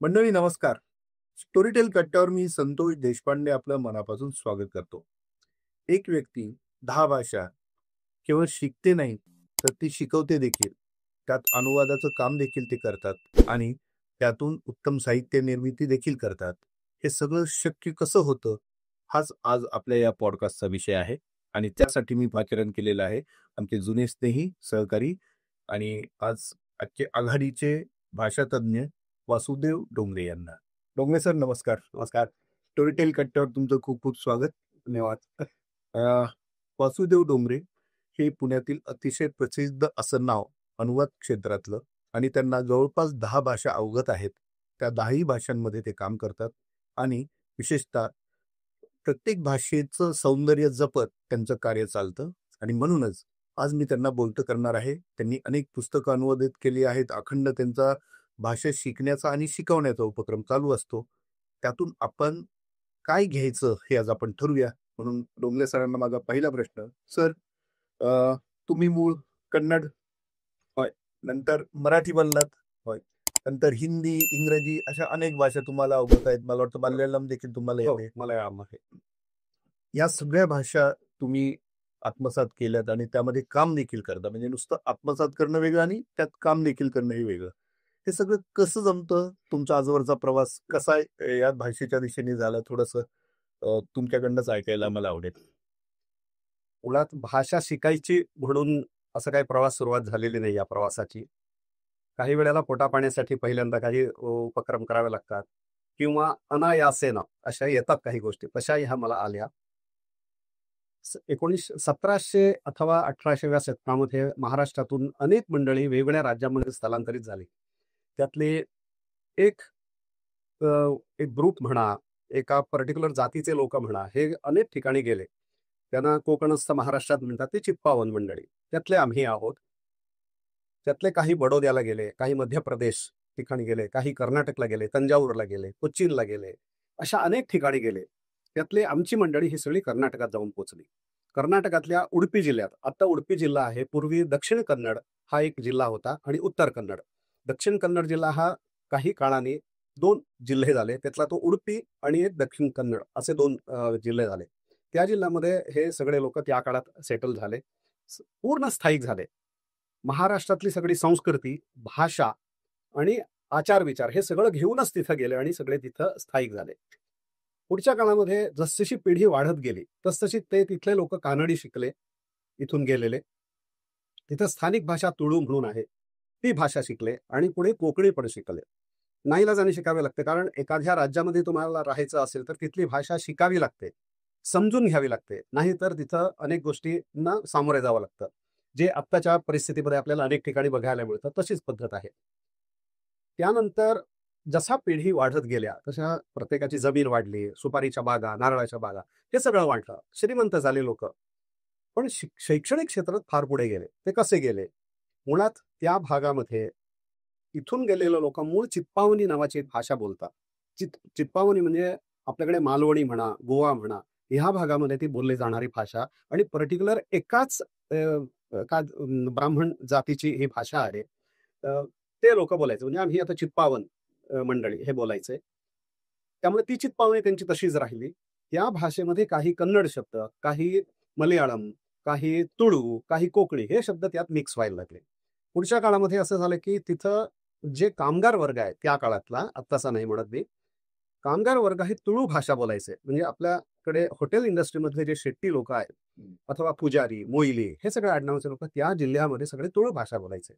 मंडळी नमस्कार. स्टोरीटेल कट्ट्यावर मी संतोष देशपांडे आपलं मनापासून स्वागत करतो. एक व्यक्ती 10 भाषा केवळ शिकते नाही, तर ती शिकवते देखील. त्यात अनुवादाचं काम देखील ते करतात आणि त्यातून उत्तम साहित्य निर्मिती देखील करतात. हे सगळं शक्य कसं होतं? हाच आज आपल्या या पॉडकास्टचा विषय आहे आणि त्यासाठी मी पाचारण केलेलं आहे आमचे जुने स्नेही, सहकारी आणि आजचे आघाडीचे भाषातज्ञ वासुदेव डोंगरे यांना. डोंगरे सर नमस्कार. नमस्कार. स्टोरीटेल कट्ट्यावर तुमचं खूप खूप स्वागत. धन्यवाद. अ, वासुदेव डोंगरे हे पुण्यातील अतिशय प्रसिद्ध असं नाव अनुवाद क्षेत्रातलं आणि त्यांना जवळपास 10 भाषा अवगत आहेत. त्या 10ही भाषांमध्ये ते काम करतात आणि विशेषतः प्रत्येक भाषेचं सौंदर्य जपत त्यांचं कार्य चालतं आणि म्हणूनच आज मी त्यांना बोलतं करणार आहे. त्यांनी अनेक पुस्तकं अनुवादित केली आहेत. अखंड त्यांचा भाषा शिकण्याचा आणि शिकवण्याचा उपक्रम चालू असतो. त्यातून आपण काय घ्यायचं हे आज आपण ठरवूया. म्हणून डोंगरे सरांना माझा पहिला प्रश्न, सर तुम्ही मूळ कन्नड होय, नंतर मराठी बोललात होय, नंतर हिंदी, इंग्रजी अशा अनेक भाषा तुम्हाला अवगत आहेत. मला वाटतं मल्याळम देखील तुम्हाला हो, येते. मल्याळम आहे. या सगळ्या भाषा तुम्ही आत्मसात केल्यात आणि त्यामध्ये काम देखील करता. म्हणजे नुसतं आत्मसात करणं वेगळं आणि त्यात काम देखील करणं हे वेगळं. हे सगळं कसं जमतं? तुमचा आजवरचा प्रवास कसा या भाषेच्या दिशेने झाला? थोडंसं तुमच्याकडनंच ऐकायला मला आवडेल. मुळात भाषा शिकायची म्हणून असं काही प्रवास सुरुवात झालेली नाही या प्रवासाची. काही वेळेला पोटापाण्यासाठी पहिल्यांदा काही उपक्रम करावे लागतात किंवा अनायासेनं अशा येतात काही गोष्टी. तशाही ह्या मला आल्या. 1700 अथवा 1800व्या शतकामध्ये महाराष्ट्रातून अनेक मंडळी वेगवेगळ्या राज्यांमध्ये स्थलांतरित झाली. त्यातले एक अ, एक ग्रुप म्हणा, एका पर्टिक्युलर जातीचे लोकं म्हणा, हे अनेक ठिकाणी गेले. त्यांना कोकणस्थ महाराष्ट्रात म्हणतात ते चित्पावन मंडळी. त्यातले आम्ही आहोत. त्यातले काही बडोद्याला गेले, काही मध्य प्रदेश ठिकाणी गेले, काही कर्नाटकला गेले, तंजावरला गेले, कोचीनला गेले. अशा अनेक ठिकाणी गेले. त्यातले आमची मंडळी ही सगळी कर्नाटकात जाऊन पोहोचली. कर्नाटकातल्या उडुपी जिल्ह्यात, आता उडुपी जिल्हा आहे, पूर्वी दक्षिण कन्नड हा एक जिल्हा होता आणि उत्तर कन्नड. दक्षिण कन्नड जिल्हा हा काही काळाने 2 जिल्हे झाले. त्यातला तो उडुपी आणि एक दक्षिण कन्नड असे 2 जिल्हे झाले. त्या जिल्ह्यामध्ये हे सगळे लोकं त्या काळात सेटल झाले. पूर्ण स्थायिक झाले. महाराष्ट्रातली सगळी संस्कृती, भाषा आणि आचार-विचार हे सगळं घेऊनच तिथं गेले आणि सगळे तिथं स्थायिक झाले. पुढच्या काळामध्ये जसजशी पिढी वाढत गेली, तसतशी ते तिथले लोकं कानडी शिकले, इथून गेलेले. तिथं स्थानिक भाषा तुळू म्हणून आहे. ती भाषा शिकले आणि पुढे कोकणी पण शिकले. नाईलाजाने शिकावे लागते, कारण एखाद्या राज्यामध्ये तुम्हाला राहायचं असेल, तर तिथली भाषा शिकावी लागते, समजून घ्यावी लागते. नाहीतर तिथं अनेक गोष्टींना सामोरे जावं लागतं. जे आत्ताच्या परिस्थितीमध्ये आपल्याला अनेक ठिकाणी बघायला मिळतं, तशीच पद्धत आहे. त्यानंतर जसा पिढी वाढत गेल्या, तशा प्रत्येकाची जमीन वाढली, सुपारीच्या बागा, नारळाच्या बागा हे सगळं वाढलं. श्रीमंत झाले लोकं. पण शैक्षणिक क्षेत्रात फार पुढे गेले. ते कसे गेले? मुळात त्या भागामध्ये इथून गेलेले लोकं मूळ चित्पावनी नावाची एक भाषा बोलतात. चित्पावनी म्हणजे आपल्याकडे मालवणी म्हणा, गोवा म्हणा, ह्या भागामध्ये ती बोलली जाणारी भाषा आणि पर्टिक्युलर एकाच ब्राह्मण जातीची ही भाषा आहे. ते लोकं बोलायचे. म्हणजे आम्ही आता चित्पावन मंडळी हे बोलायचे. त्यामुळे ती चित्पावनी त्यांची तशीच राहिली. त्या भाषेमध्ये काही कन्नड शब्द, काही मल्याळम, काही तुळू, काही कोकणी हे शब्द त्यात मिक्स व्हायला लागले. पुढच्या काळामध्ये असं झालं, की तिथं जे कामगार वर्ग आहे त्या काळातला, आत्ताचा नाही म्हणत मी, कामगार वर्ग हे तुळू भाषा बोलायचे. म्हणजे आपल्याकडे हॉटेल इंडस्ट्रीमधले जे शेट्टी लोकं आहेत अथवा पुजारी, मोईली हे सगळे आडनावाचे लोकं त्या जिल्ह्यामध्ये सगळे तुळू भाषा बोलायचे.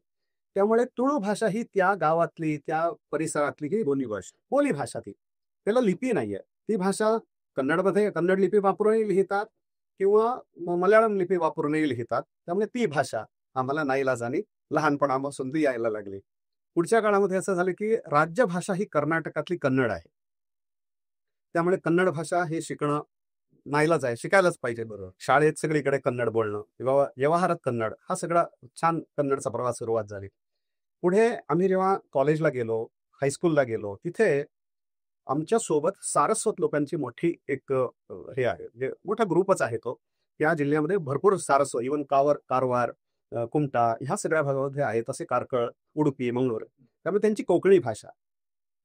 त्यामुळे तुळू भाषा ही त्या गावातली, त्या परिसरातली ही बोली भाषा ती. त्याला लिपी नाहीये. ती भाषा कन्नडमध्ये कन्नड लिपी वापरूनही लिहितात किंवा मल्याळम लिपी वापरूनही लिहितात. त्यामुळे ती भाषा आम्हाला नाईलाजाने लहानपणापासून ती यायला लागली. पुढच्या काळामध्ये असं झालं, की राज्यभाषा ही कर्नाटकातली कन्नड आहे. त्यामुळे कन्नड भाषा हे शिकणं नाईलाज आहे. शिकायलाच पाहिजे. बरोबर. शाळेत सगळीकडे कन्नड बोलणं, व्यवहारात कन्नड हा सगळा छान कन्नडचा प्रवास सुरुवात झाली. पुढे आम्ही जेव्हा कॉलेजला गेलो, हायस्कूलला गेलो, तिथे आमच्या सोबत सारस्वत लोकांची मोठी एक हे आहे, म्हणजे मोठा ग्रुपच आहे तो. त्या जिल्ह्यामध्ये भरपूर सारस्वत, इव्हन कारवार, कुमटा ह्या सगळ्या भागामध्ये आहेत. तसे कारकळ, उडुपी, मंगळूर. त्यामुळे त्यांची कोकणी भाषा.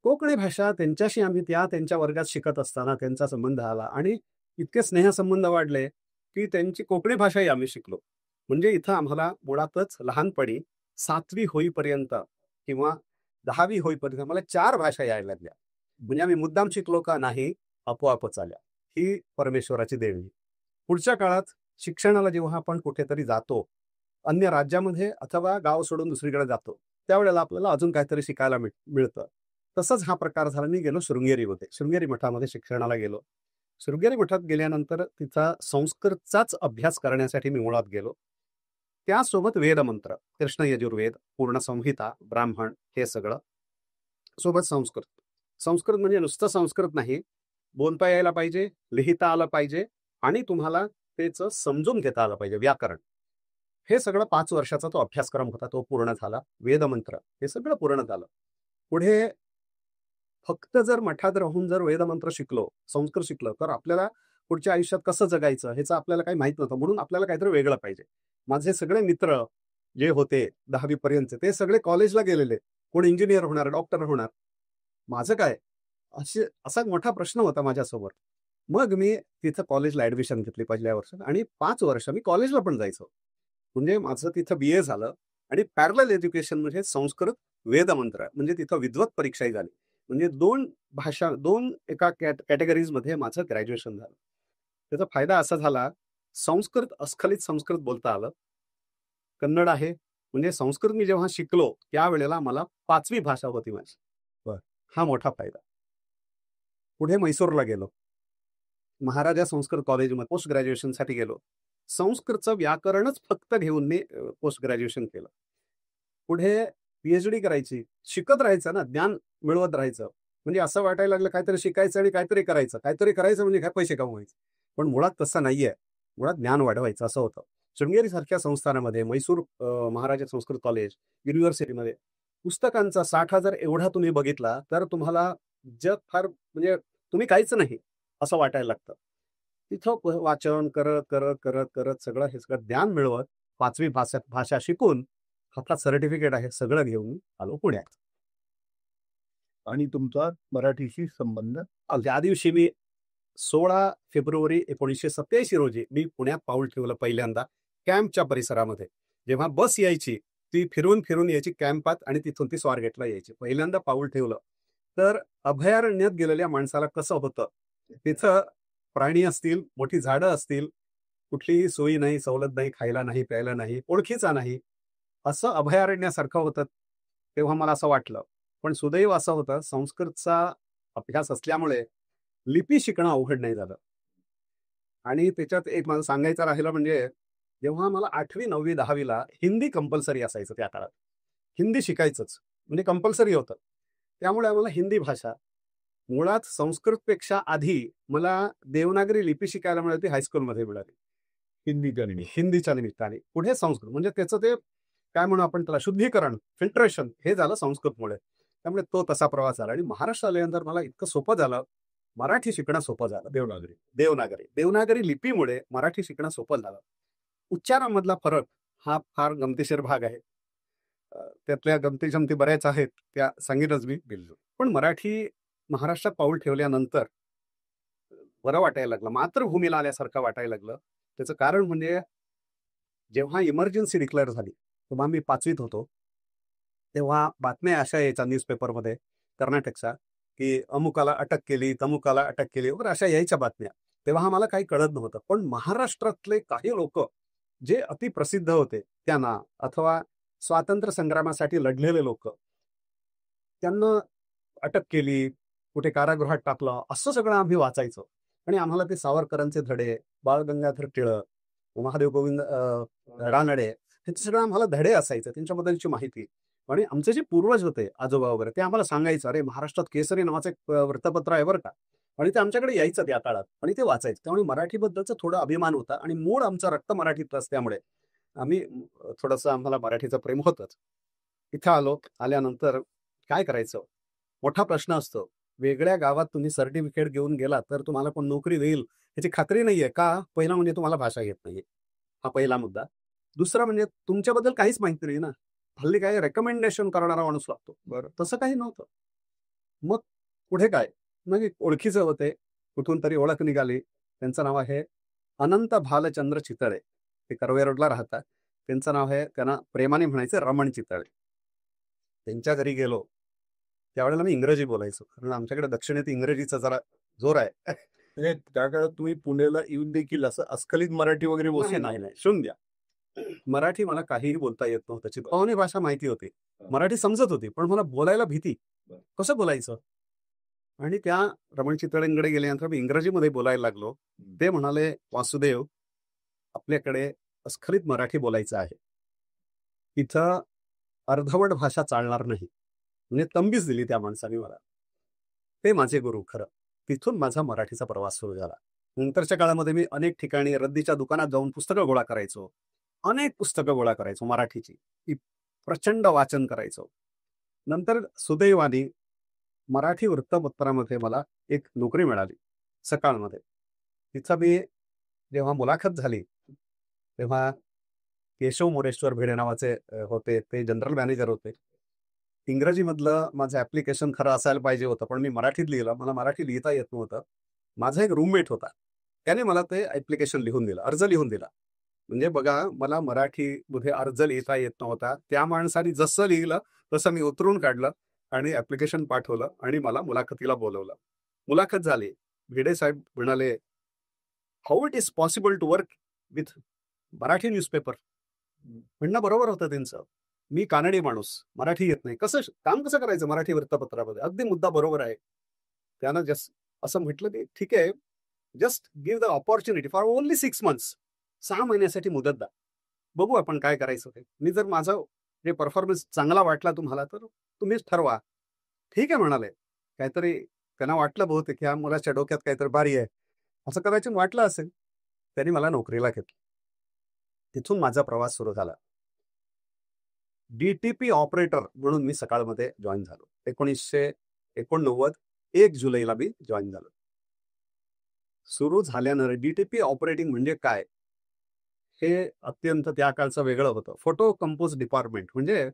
कोकणी भाषा त्यांच्याशी आम्ही त्यांच्या वर्गात शिकत असताना त्यांचा संबंध आला आणि इतके स्नेहसंबंध वाढले, की त्यांची कोकणी भाषाही आम्ही शिकलो. म्हणजे इथं आम्हाला मुळातच लहानपणी 7वी होईपर्यंत किंवा 10वी होईपर्यंत आम्हाला 4 भाषा यायला लागल्या. म्हणजे आम्ही मुद्दाम शिकलो का? नाही, आपोआपच आल्या. ही परमेश्वराची देणगी. पुढच्या काळात शिक्षणाला जेव्हा आपण कुठेतरी जातो, अन्य राज्यामध्ये अथवा गाव सोडून दुसरीकडे जातो, त्यावेळेला आपल्याला अजून काहीतरी शिकायला मिळतं. तसंच हा प्रकार झाला. मी गेलो शृंगेरीमध्ये. शृंगेरी मठामध्ये शिक्षणाला गेलो. शृंगेरी मठात गेल्यानंतर तिचा संस्कृतचाच अभ्यास करण्यासाठी मी मुळात गेलो. त्यासोबत वेदमंत्र, कृष्ण यजुर्वेद, पूर्ण संहिता, ब्राह्मण हे सगळं. सोबत संस्कृत. संस्कृत म्हणजे नुसतं संस्कृत नाही, बोलता यायला पाहिजे, लिहिता आलं पाहिजे आणि तुम्हाला त्याचं समजून घेता आलं पाहिजे, व्याकरण. हे सगळं 5 वर्षाचा तो अभ्यासक्रम होता, तो पूर्ण झाला. वेदमंत्र हे सगळं पूर्ण झालं. पुढे फक्त जर मठात राहून जर वेदमंत्र शिकलो, संस्कृत शिकलो, तर आपल्याला पुढच्या आयुष्यात कसं जगायचं ह्याचं आपल्याला काही माहित नव्हतं. म्हणून आपल्याला काहीतरी वेगळं पाहिजे. माझे सगळे मित्र जे होते 10वी पर्यंतचे, ते सगळे कॉलेजला गेलेले. कोण इंजिनियर होणार, डॉक्टर होणार. माझं काय? असा मोठा प्रश्न होता माझ्यासमोर. मग मी तिथं कॉलेजला ऍडमिशन घेतली पहिल्या वर्षात आणि 5 वर्ष मी कॉलेजला पण जायचो. म्हणजे माझं तिथं BA झालं आणि पॅरलल एज्युकेशन म्हणजे संस्कृत वेदमंत्र म्हणजे तिथं विद्वत परीक्षाही झाली. म्हणजे 2 भाषा, 2 एका कॅटेगरीजमध्ये माझं ग्रॅज्युएशन झालं. त्याचा फायदा असा झाला, संस्कृत अस्खलित संस्कृत बोलता आलं. कन्नड आहे. म्हणजे संस्कृत मी जेव्हा शिकलो त्यावेळेला मला 5वी भाषा होती माझी. हा मोठा फायदा. पुढे मैसूरला गेलो. महाराजा संस्कृत कॉलेजमध्ये पोस्ट ग्रॅज्युएशनसाठी गेलो. संस्कृतचं व्याकरणच फक्त घेऊन मी पोस्ट ग्रॅज्युएशन केलं. पुढे PhD करायची. शिकत राहायचं ना, ज्ञान मिळवत राहायचं. म्हणजे असं वाटायला लागलं काहीतरी शिकायचं आणि काहीतरी करायचं. काहीतरी करायचं म्हणजे काय पैसे कमवायचे. पण मुळात तसं नाहीये. मुळात ज्ञान वाढवायचं असं होतं. शृंगेरीसारख्या संस्थानामध्ये, मैसूर महाराजा संस्कृत कॉलेज, युनिव्हर्सिटीमध्ये पुस्तकांचा 60,000 एवढा तुम्ही बघितला तर तुम्हाला जग फार म्हणजे तुम्ही काहीच नाही असं वाटायला लागतं. तिथं वाचन करत करत करत करत सगळं हे सगळं ज्ञान मिळवत 5वी भाषा शिकून हातात सर्टिफिकेट आहे सगळं घेऊन आलो पुण्यात. आणि तुमचा मराठीशी संबंध? ज्या दिवशी मी 16 फेब्रुवारी 1987 रोजी मी पुण्यात पाऊल ठेवलं पहिल्यांदा कॅम्पच्या परिसरामध्ये. जेव्हा बस यायची ती फिरून फिरून यायची कॅम्पात आणि तिथून ती स्वारगेटला यायची. पहिल्यांदा पाऊल ठेवलं तर अभयारण्यात गेलेल्या माणसाला कसं होतं, तिथं प्राणी असतील, मोठी झाडं असतील, कुठलीही सोयी नाही, सवलत नाही, खायला नाही, प्यायला नाही, ओळखीचा नाही, असं अभयारण्यासारखं होतं. तेव्हा मला असं वाटलं. पण सुदैव असं होतं, संस्कृतचा अभ्यास असल्यामुळे लिपी शिकणं अवघड नाही झालं. आणि त्याच्यात एक मला सांगायचं राहिलं म्हणजे जेव्हा मला 8वी, 9वी, 10वीला हिंदी कंपल्सरी असायचं त्या काळात. हिंदी शिकायचंच म्हणजे कंपल्सरी होतं. त्यामुळे आम्हाला हिंदी भाषा मुळात संस्कृतपेक्षा आधी मला देवनागरी लिपी शिकायला मिळाली, हायस्कूलमध्ये मिळाली. हिंदीच्या निमित्ताने. पुढे संस्कृत म्हणजे त्याचं ते काय म्हणू आपण त्याला शुद्धीकरण, फिल्ट्रेशन हे झालं संस्कृतमुळे. त्यामुळे तो तसा प्रवास झाला आणि महाराष्ट्र आल्यानंतर मला इतकं सोपं झालं, मराठी शिकणं सोपं झालं. देवनागरी लिपीमुळे मराठी शिकणं सोपं झालं. उच्चारामधला फरक हा फार गमतीशीर भाग आहे. त्यातल्या गमती-जमती बऱ्याच आहेत, त्या सांगेनच मी. पण मराठी महाराष्ट्रात पाऊल ठेवल्यानंतर बरं वाटायला लागलं, मातृभूमीला आल्यासारखं वाटायला लागलं. त्याचं कारण म्हणजे जेव्हा इमर्जन्सी डिक्लेअर झाली, तेव्हा मी 5वीत होतो. तेव्हा बातम्या अशा यायच्या न्यूजपेपरमध्ये कर्नाटकच्या, की अमुकाला अटक केली, तमुकाला अटक केली वगैरे अशा यायच्या बातम्या. तेव्हा मला काही कळत नव्हतं. पण महाराष्ट्रातले काही लोक जे अतिप्रसिद्ध होते त्यांना अथवा स्वातंत्र्य संग्रामासाठी लढलेले लोक, त्यांना अटक केली, कुठे कारागृहात टाकलं, असं सगळं आम्ही वाचायचो. आणि आम्हाला ते सावरकरांचे धडे, बाळ गंगाधर टिळक, महादेव गोविंद रानडे हे सगळं आम्हाला धडे असायचे, त्यांच्याबद्दलची माहिती. आणि आमचे जे पूर्वज होते आजोबा वगैरे ते आम्हाला सांगायचं, अरे महाराष्ट्रात केसरी नावाचं एक वृत्तपत्र आहे बरं का. आणि ते आमच्याकडे यायचं त्या काळात आणि ते वाचायचं. त्यामुळे मराठीबद्दलचा थोडा अभिमान होता आणि मूळ आमचं रक्त मराठीत असल्यामुळे आम्ही थोडंसं आम्हाला मराठीचं प्रेम होतंच. इथं आल्यानंतर काय करायचं मोठा प्रश्न असतो. वेगळ्या गावात तुम्ही सर्टिफिकेट घेऊन गेला तर तुम्हाला कोण नोकरी देईल याची खात्री नाहीये का? पहिला म्हणजे तुम्हाला भाषा येत नाहीये, हा पहिला मुद्दा. दुसरा म्हणजे तुमच्याबद्दल काहीच माहिती नाही ना. हल्ली काय रेकमेंडेशन करणारा माणूस लागतो. बरं, तसं काही नव्हतं. मग पुढे काय? मग एक ओळखीचे होते. कुठून तरी ओळख निघाली. त्यांचं नाव आहे अनंत भालचंद्र चितळे. ते कर्वे रोडला राहतात. त्यांचं नाव आहे, त्यांना प्रेमाने म्हणायचं रमण चितळे. त्यांच्या घरी गेलो. त्यावेळेला मी इंग्रजी बोलायचो. कारण आमच्याकडे दक्षिणेत इंग्रजीचा जरा जोर आहे. म्हणजे त्या काळात तुम्ही पुण्याला येऊन देखील असं अस्खलित मराठी वगैरे नाही, बोलत नाही, नाही. शून्य. मराठी मला काहीही बोलता येत नव्हतं. चित्पावनी भाषा माहिती होती. मराठी समजत होती, पण मला बोलायला भीती. कसं बोलायचं? आणि त्या रमण चितळेंकडे गेल्यानंतर मी इंग्रजीमध्ये बोलायला लागलो. ते म्हणाले, "वासुदेव, आपल्याकडे अस्खलित मराठी बोलायचं आहे. इथं अर्धवट भाषा चालणार नाही." म्हणजे तंबीच दिली त्या माणसाने मला. ते माझे गुरु खरं. तिथून माझा मराठीचा प्रवास सुरू झाला. नंतरच्या काळामध्ये मी अनेक ठिकाणी रद्दीच्या दुकानात जाऊन पुस्तकं गोळा करायचो. अनेक पुस्तकं गोळा करायचो मराठीची. ती प्रचंड वाचन करायचो. नंतर सुदैवाने मराठी वृत्तपत्रामध्ये मला एक नोकरी मिळाली सकाळमध्ये. तिथं मी जेव्हा मुलाखत झाली, तेव्हा केशव मोरेश्वर भिडे नावाचे होते. ते जनरल मॅनेजर होते. इंग्रजीमधलं माझं ॲप्लिकेशन खरं असायला पाहिजे होतं, पण मी मराठीत लिहिलं. मला मराठी लिहिता येत नव्हतं. माझा एक रूममेट होता. त्याने मला ते ॲप्लिकेशन लिहून दिलं, अर्ज लिहून दिला. म्हणजे बघा, मला मराठीमध्ये अर्ज लिहिता येत नव्हता. त्या माणसाने जसं लिहिलं तसं मी उतरून काढलं आणि ॲप्लिकेशन पाठवलं आणि मला मुलाखतीला बोलवलं. मुलाखत झाली. भिडे साहेब म्हणाले, "how it is possible to work with Marathi newspaper?" म्हणणं बरोबर होतं त्यांचं. मी कानडी माणूस, मराठी येत नाही. काम कसं करायचं मराठी वृत्तपत्रामध्ये? अगदी मुद्दा बरोबर आहे. त्यानं जस्ट असं म्हटलं, की "ठीक आहे, just give the opportunity for only 6 months." 6 महिन्यासाठी मुदत द्या. बघू आपण काय करायचं ते. मी जर माझा जे परफॉर्मन्स चांगला वाटला तुम्हाला, तर तुम्हीच ठरवा. ठीक आहे म्हणाले. काहीतरी त्यांना वाटलं बहुतेक, की ह्या मुलाच्या डोक्यात काहीतरी भारी आहे. असं कदाचित वाटलं असेल. त्यांनी मला नोकरीला घेतलं. तिथून माझा प्रवास सुरू झाला. डी-टी-पी ऑपरेटर म्हणून मी सकाळमध्ये जॉइन झालो. 1989 1 जुलैला मी जॉइन झालो. सुरू झाल्यानंतर डी-टी-पी ऑपरेटिंग म्हणजे काय? हे अत्यंत त्या काळचं वेगळं होतं. फोटो कंपोज डिपार्टमेंट म्हणजे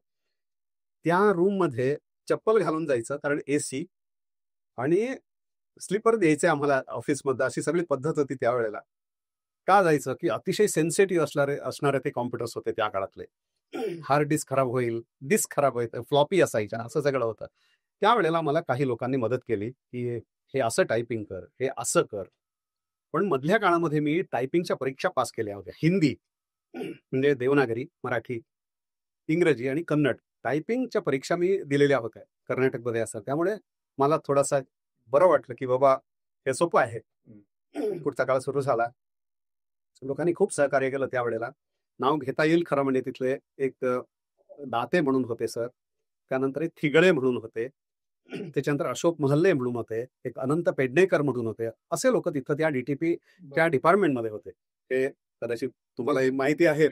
त्या रूममध्ये चप्पल घालून जायचं, कारण एसी आणि स्लीपर द्यायचे आम्हाला ऑफिसमध्ये, अशी सगळी पद्धत होती त्यावेळेला. का जायचं? की अतिशय सेन्सिटिव्ह असणारे ते कॉम्प्युटर्स होते त्या काळातले. हार्ड डिस्क खराब होईल, डिस्क खराब होईल, फ्लॉपी असायच्या, असं सगळं होतं. त्यावेळेला मला काही लोकांनी मदत केली, की हे असं टायपिंग कर, हे असं कर. पण मधल्या काळामध्ये मी टायपिंगच्या परीक्षा पास केल्या होत्या. हिंदी म्हणजे देवनागरी, मराठी, इंग्रजी आणि कन्नड टायपिंगच्या परीक्षा मी दिलेल्या होत्या कर्नाटकमध्ये असं. त्यामुळे मला थोडासा बरं वाटलं, की बाबा हे सोपं आहे. पुढचा काळ सुरू झाला. लोकांनी खूप सहकार्य केलं त्यावेळेला. नाव घेता येईल खरं म्हणजे तिथले एक दाते म्हणून होते सर. त्यानंतर एक थिगळे म्हणून होते. त्याच्यानंतर अशोक महल्ले म्हणून होते. एक अनंत पेडणेकर म्हणून होते. असे लोक तिथं त्या डी-टी-पी त्या डिपार्टमेंटमध्ये होते. हे कदाचित तुम्हाला हे माहिती आहे.